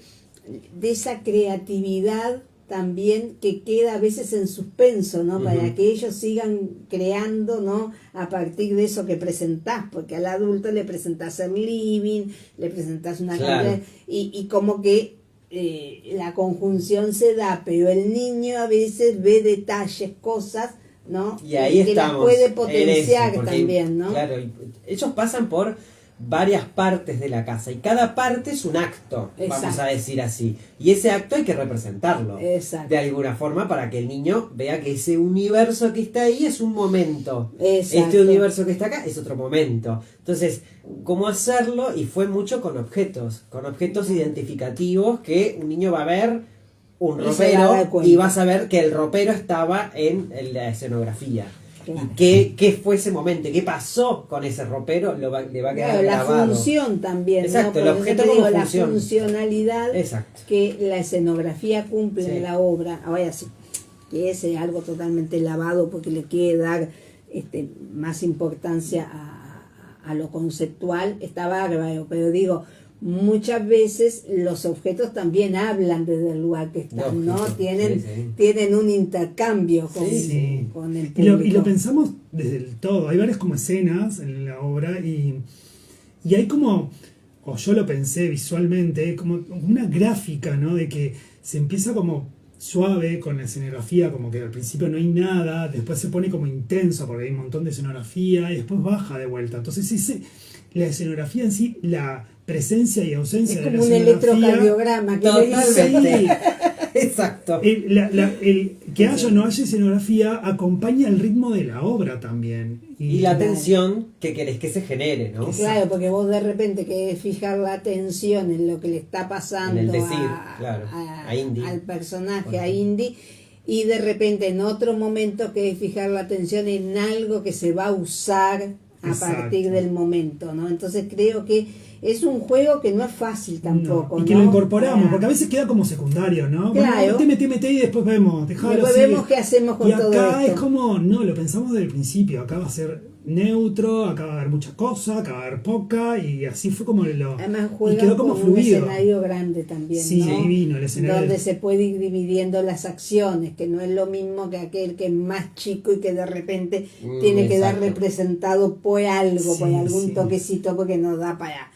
esa creatividad también que queda a veces en suspenso, ¿no? Para que ellos sigan creando, ¿no? A partir de eso que presentás, porque al adulto le presentás el living, le presentás una cantidad, y como que la conjunción se da, pero el niño a veces ve detalles, cosas, ¿no?
Y ahí
que
estamos,
las puede potenciar
porque,
también, ¿no?
Claro, ellos pasan por varias partes de la casa y cada parte es un acto, vamos a decir así, y ese acto hay que representarlo de alguna forma para que el niño vea que ese universo que está ahí es un momento, este universo que está acá es otro momento. Entonces, ¿cómo hacerlo? Y fue mucho con objetos identificativos, que un niño va a ver un ropero y va a saber que el ropero estaba en la escenografía.
Claro.
¿Y qué fue ese momento? ¿Qué pasó con ese ropero? Le va a quedar
Claro, la
grabado.
función también,
Exacto,
¿no?
el
Porque
objeto
yo te digo,
como
la
función.
funcionalidad
Exacto.
que la escenografía cumple
Sí.
en la obra. Ahora sí, que ese es algo totalmente lavado porque le quiere dar más importancia a lo conceptual, está bárbaro, pero digo, muchas veces los objetos también hablan desde el lugar que están, ¿no?
Lógico,
Tienen,
sí, sí.
tienen un intercambio con,
Sí.
con el
Y
público.
lo pensamos desde el todo. Hay varias como escenas en la obra y hay como, o yo lo pensé visualmente, como una gráfica, ¿no? De que se empieza como suave con la escenografía, como que al principio no hay nada, después se pone como intenso porque hay un montón de escenografía y después baja de vuelta. Entonces la escenografía en sí, la presencia y ausencia
Es
de la
como un
escenografía...
electrocardiograma que le dice.
Totalmente. Exacto.
El que haya o no haya escenografía acompaña el ritmo de la obra también.
Y la tensión que querés que se genere, ¿no?
Claro, porque vos de repente querés fijar la atención en lo que le está pasando
En el decir, claro, a Indy.
al personaje, a Indy, y de repente en otro momento querés fijar la atención en algo que se va a usar a
Exacto.
partir del momento, ¿no? Entonces creo que es un juego que no es fácil tampoco,
No, y que
¿no?
lo incorporamos,
Para-
porque a veces queda como secundario, ¿no?
Claro.
Bueno, mete y después vemos, dejalo
Después
así.
vemos qué hacemos con
y
todo
acá
esto.
es como, no, lo pensamos desde el principio, acá va a ser neutro, acá va a haber mucha cosa, acá va a haber poca, y así fue como
Además
y
juegan
quedó como
con un
fluido.
escenario grande también,
Sí,
¿no?
divino el escenario.
Donde se puede ir dividiendo las acciones, que no es lo mismo que aquel que es más chico y que de repente tiene que dar
exacto.
representado por algo,
Sí,
por algún
sí.
toquecito, porque no da para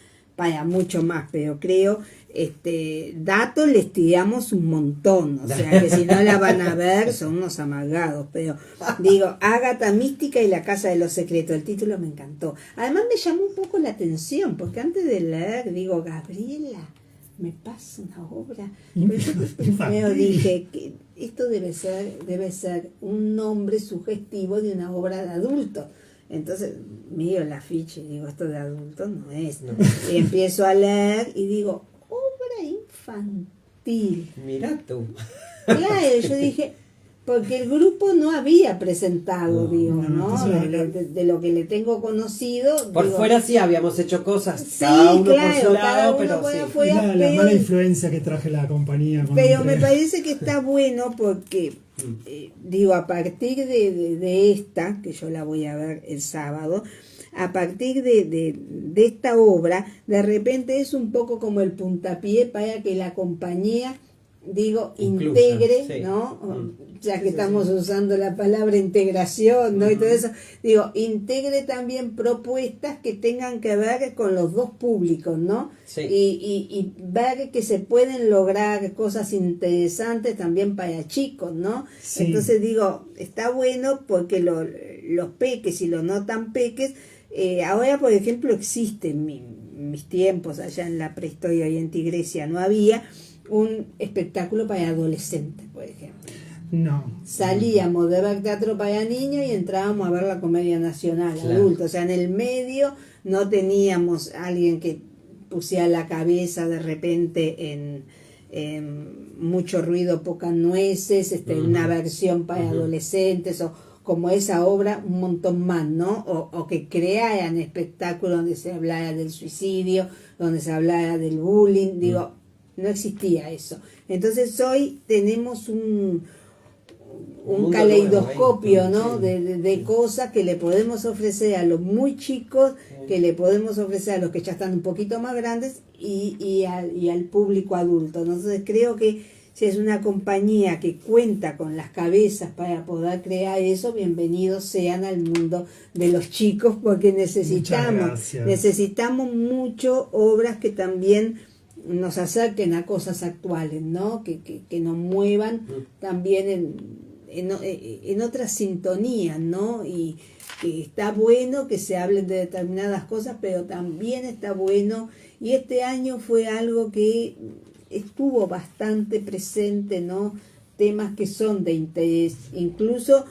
mucho más, pero creo, datos les tiramos un montón, o sea que si no la van a ver son unos amargados, pero digo, Ágata Mística y la Casa de los Secretos, el título me encantó. Además me llamó un poco la atención, porque antes de leer, digo, Gabriela, me pasa una obra. Pero yo primero dije que esto debe ser un nombre sugestivo de una obra de adulto. Entonces miro el afiche y digo, esto de adultos no es.
No.
Y empiezo a leer y digo, obra infantil.
Mirá tú.
Claro, yo dije, porque el grupo no había presentado, digo, ¿no? De lo que le tengo conocido.
Por
digo,
fuera sí habíamos hecho cosas,
sí,
cada uno
claro,
por su
cada
lado,
uno
pero
por
sí.
afuera.
La
pero-
mala influencia que traje la compañía. con
Pero me
entre-
parece que está bueno porque, digo, a partir de esta, que yo la voy a ver el sábado, a partir de esta obra, de repente es un poco como el puntapié para que la compañía, digo,
Incluya,
integre,
sí.
¿no? Ya que
Sí,
estamos
sí.
usando la palabra integración, ¿no? Y todo eso, digo, integre también propuestas que tengan que ver con los dos públicos, ¿no?
Sí.
Y ver que se pueden lograr cosas interesantes también para chicos, ¿no?
Sí.
Entonces digo, está bueno porque los peques y los no tan peques, ahora por ejemplo existen mis tiempos allá en la prehistoria y en Tigresia no había un espectáculo para adolescentes, por ejemplo.
No.
Salíamos de ver teatro para niños y entrábamos a ver la Comedia Nacional,
Claro.
adultos. O sea, en el medio no teníamos alguien que pusiera la cabeza de repente en mucho ruido, pocas nueces, una versión para adolescentes o como esa obra, un montón más, ¿no? O que crearan espectáculos donde se hablara del suicidio, donde se hablara del bullying, digo, no existía eso. Entonces hoy tenemos un
mundo
caleidoscopio,
nuevo,
¿no?
sí.
De cosas que le podemos ofrecer a los muy chicos, que le podemos ofrecer a los que ya están un poquito más grandes y al público adulto. Entonces creo que si es una compañía que cuenta con las cabezas para poder crear eso, bienvenidos sean al mundo de los chicos, porque necesitamos mucho obras que también nos acerquen a cosas actuales, ¿no? Que nos muevan también en otras sintonías, ¿no? Y que está bueno que se hablen de determinadas cosas, pero también está bueno, y este año fue algo que estuvo bastante presente, ¿no? Temas que son de interés, incluso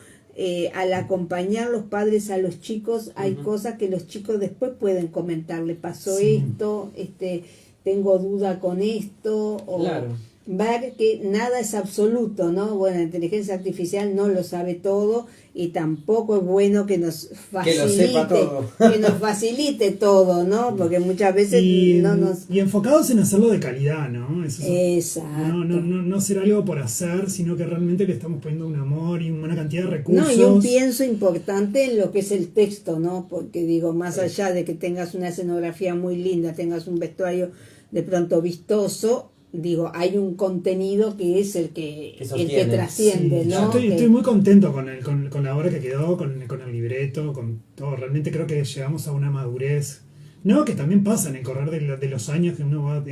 al acompañar los padres a los chicos, hay cosas que los chicos después pueden comentar, le pasó
Sí.
esto, tengo duda con esto, o,
Claro.
ver que nada es absoluto, ¿no? Bueno, la inteligencia artificial no lo sabe todo y tampoco es bueno que nos facilite todo, ¿no? Porque muchas veces
y
y
enfocados en hacerlo de calidad, ¿no?
Exacto.
No hacer algo por hacer, sino que realmente le estamos poniendo un amor y una cantidad de recursos.
No, y un pienso importante en lo que es el texto, ¿no? Porque digo, más allá de que tengas una escenografía muy linda, tengas un vestuario de pronto vistoso, digo, hay un contenido que es el que trasciende,
sí,
¿no?
Yo estoy muy contento con la obra que quedó, con el libreto, con todo. Realmente creo que llegamos a una madurez, ¿no? Que también pasa en el correr de los años que uno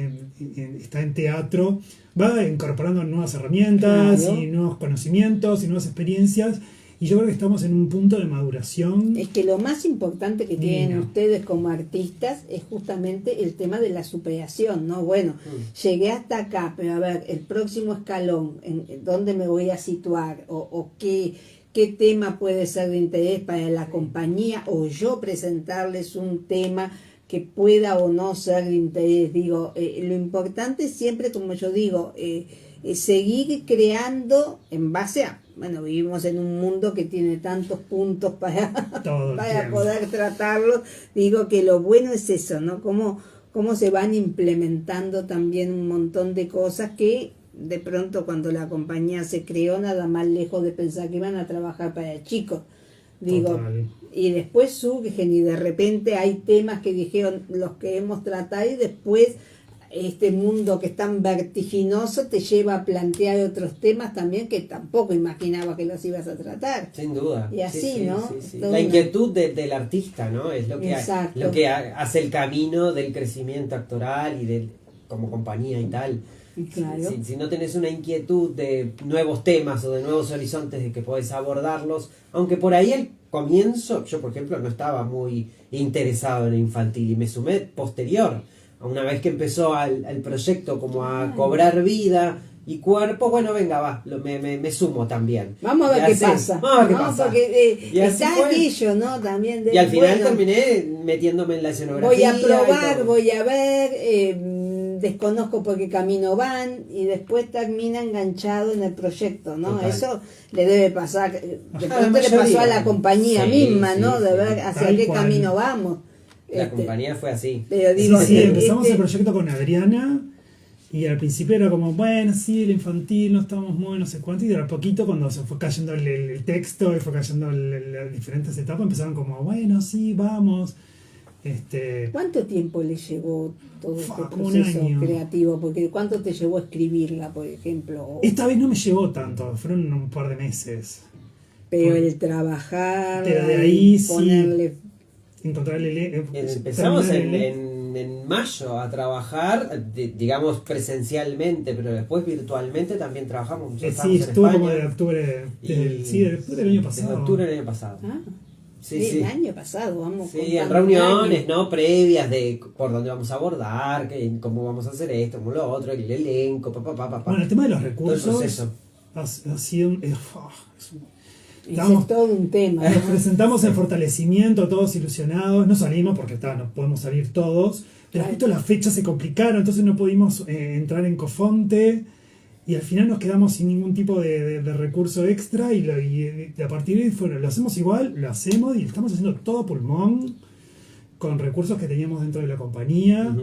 está en teatro, va incorporando nuevas herramientas, claro, y nuevos conocimientos y nuevas experiencias. Y yo creo que estamos en un punto de maduración.
Es que lo más importante que tienen ustedes como artistas es justamente el tema de la superación, ¿no? Bueno, llegué hasta acá, pero a ver, el próximo escalón, ¿en dónde me voy a situar? ¿O qué tema puede ser de interés para la compañía? O yo presentarles un tema que pueda o no ser de interés. Digo, lo importante siempre, como yo digo, seguir creando en base a... Bueno, vivimos en un mundo que tiene tantos puntos para poder tratarlos. Digo que lo bueno es eso, ¿no? Cómo se van implementando también un montón de cosas que de pronto cuando la compañía se creó, nada más lejos de pensar que iban a trabajar para chicos. Digo, total. Y después surgen y de repente hay temas que dijeron los que hemos tratado y después... Este mundo que es tan vertiginoso te lleva a plantear otros temas también que tampoco imaginaba que los ibas a tratar.
Sin duda.
Y así, ¿no?
Sí. La inquietud del artista, ¿no? Es lo que hace el camino del crecimiento actoral y como compañía y tal.
Claro.
Si no tenés una inquietud de nuevos temas o de nuevos horizontes de que podés abordarlos, aunque por ahí al comienzo, yo por ejemplo no estaba muy interesado en infantil y me sumé posterior. Una vez que empezó el proyecto como a cobrar vida y cuerpo, bueno, venga, va, me sumo también.
Vamos a ver qué pasa.
Vamos a ver qué pasa.
Porque está aquello, ¿no? También
y al final terminé metiéndome en la escenografía.
Voy a probar, voy a ver, desconozco por qué camino van y después termina enganchado en el proyecto, ¿no? Total. Eso le debe pasar, de pronto le pasó a la compañía misma, ¿no? De ver hacia qué camino vamos.
La compañía fue así.
Pero digo,
empezamos el proyecto con Adriana y al principio era como, bueno, sí, el infantil, no estamos muy, no sé cuánto, y de a poquito cuando se fue cayendo el texto y fue cayendo las diferentes etapas, empezaron como, bueno, sí, vamos.
¿Cuánto tiempo le llevó todo este proceso creativo? Porque ¿cuánto te llevó escribirla, por ejemplo?
Esta vez no me llevó tanto, fueron un par de meses.
Pero el trabajar,
pero de ahí
ponerle...
sí. Encontrarle
empezamos en mayo a trabajar, digamos presencialmente, pero después virtualmente también trabajamos.
Sí, estuvo como de octubre del año pasado.
De octubre del año pasado.
Sí, el año pasado, vamos.
Sí, en reuniones, ¿no? Previas de por dónde vamos a abordar, cómo vamos a hacer esto, cómo lo otro, el elenco,
Bueno, el tema de los recursos ha sido
es todo un tema.
Nos presentamos en Fortalecimiento, todos ilusionados. No salimos porque no podemos salir todos. Pero justo las fechas se complicaron, entonces no pudimos entrar en Cofonte. Y al final nos quedamos sin ningún tipo de recurso extra. Y a partir de ahí lo hacemos igual, lo hacemos y estamos haciendo todo pulmón con recursos que teníamos dentro de la compañía.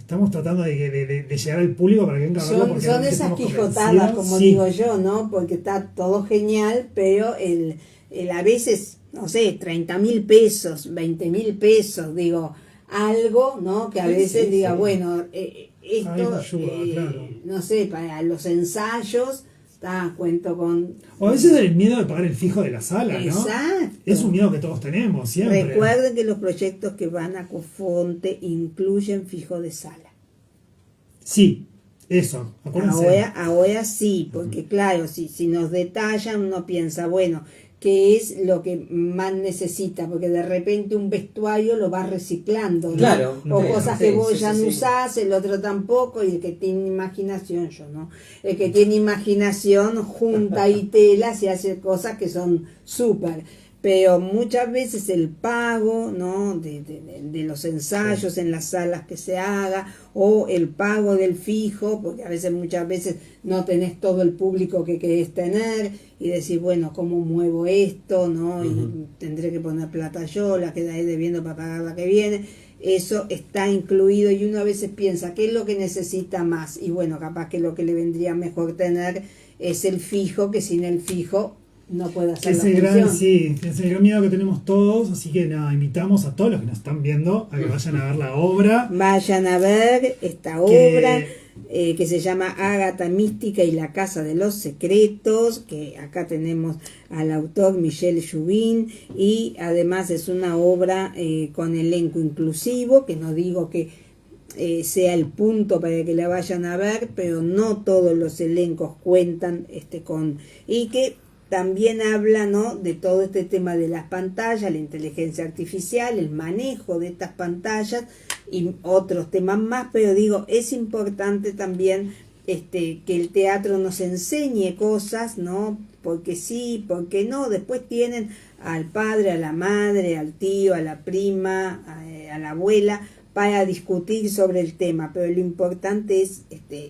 Estamos tratando de llegar al público para que venga a verlo.
Son esas quijotadas, como digo yo, ¿no? Porque está todo genial, pero el a veces, no sé, 30.000 pesos, 20.000 pesos, digo, algo, ¿no? Que a veces diga, bueno, esto,
claro.
No sé, para los ensayos, cuento con...
O a veces el miedo de pagar el fijo de la sala, ¿no?
Exacto.
Es un miedo que todos tenemos, siempre.
Recuerden que los proyectos que van a Cofonte incluyen fijo de sala.
Sí, eso, acuérdense.
Ahora sí, porque claro, si nos detallan, uno piensa, bueno, ¿qué es lo que más necesita? Porque de repente un vestuario lo vas reciclando, ¿no?
Claro.
O cosas que vos ya no usás, el otro tampoco, y el que tiene imaginación, yo no. El que tiene imaginación junta y telas y hace cosas que son súper. pero muchas veces el pago, ¿no? de los ensayos en las salas que se haga, o el pago del fijo, porque a veces, muchas veces no tenés todo el público que querés tener, y decir, bueno, ¿cómo muevo esto? ¿No? Y tendré que poner plata yo, la quedaré debiendo para pagar la que viene. Eso está incluido, y uno a veces piensa, ¿qué es lo que necesita más? Y bueno, capaz que lo que le vendría mejor tener es el fijo, que sin el fijo no puede hacer la función.
Sí, es el gran miedo que tenemos todos, así que nada, invitamos a todos los que nos están viendo a que vayan a ver la obra.
Vayan a ver esta obra que se llama Ágata Mística y la Casa de los Secretos, que acá tenemos al autor Michel Joubin, y además es una obra con elenco inclusivo, que no digo que sea el punto para que la vayan a ver, pero no todos los elencos cuentan con, y que también habla, ¿no?, de todo este tema de las pantallas, la inteligencia artificial, el manejo de estas pantallas y otros temas más, pero digo, es importante también que el teatro nos enseñe cosas, ¿no? Porque sí, porque no. Después tienen al padre, a la madre, al tío, a la prima, a la abuela, para discutir sobre el tema, pero lo importante es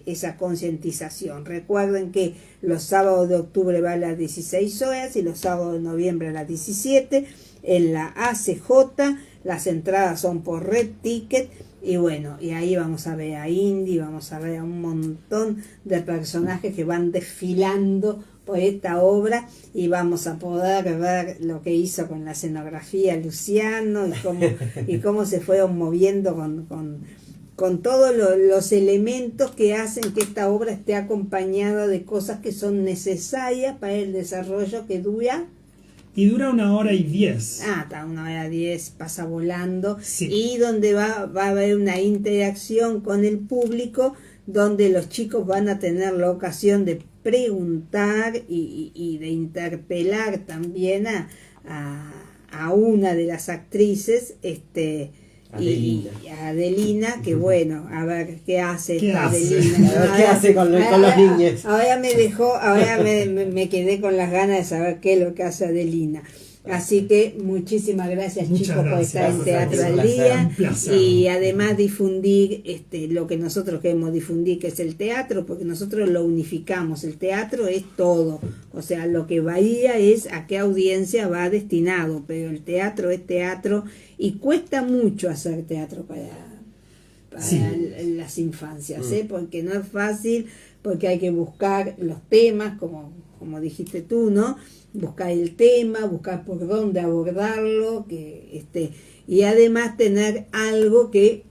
esa concientización. Recuerden que los sábados de octubre va a las 16 horas y los sábados de noviembre a las 17 en la ACJ. Las entradas son por Red Ticket, y bueno, y ahí vamos a ver a Indy, vamos a ver a un montón de personajes que van desfilando por esta obra, y vamos a poder ver lo que hizo con la escenografía Luciano, y cómo se fueron moviendo con todos los elementos que hacen que esta obra esté acompañada de cosas que son necesarias para el desarrollo, que dura.
Y dura 1h10.
Está 1h10, pasa volando.
Sí.
Y donde va a haber una interacción con el público, donde los chicos van a tener la ocasión de preguntar y de interpelar también a una de las actrices,
Adelina.
y a Adelina, que bueno, a ver qué hace
¿Qué
esta
hace?
Adelina.
A ver qué hace con los niños.
Ahora me quedé con las ganas de saber qué es lo que hace Adelina. Así que muchísimas gracias,
Muchas
chicos, por estar en
gracias.
Teatro
Un
al Día,
placer.
y además difundir lo que nosotros queremos difundir, que es el teatro, porque nosotros lo unificamos. El teatro es todo, o sea, lo que varía es a qué audiencia va destinado, pero el teatro es teatro, y cuesta mucho hacer teatro para
Sí.
las infancias, porque no es fácil, porque hay que buscar los temas, como dijiste tú, ¿no? Buscar el tema, buscar por dónde abordarlo, y además tener algo que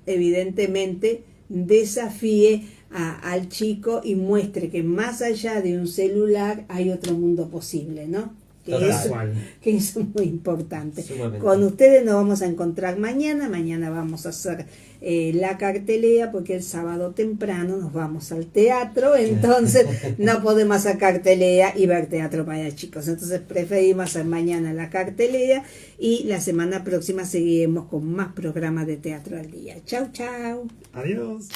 evidentemente desafíe al chico y muestre que más allá de un celular hay otro mundo posible, ¿no? Que eso es muy importante.
Sumamente.
Con ustedes nos vamos a encontrar mañana vamos a hacer la cartelera, porque el sábado temprano nos vamos al teatro, entonces no podemos hacer cartelera y ver teatro para chicos, entonces preferimos hacer mañana la cartelera, y la semana próxima seguiremos con más programas de Teatro al Día. Chau, chau.
Adiós.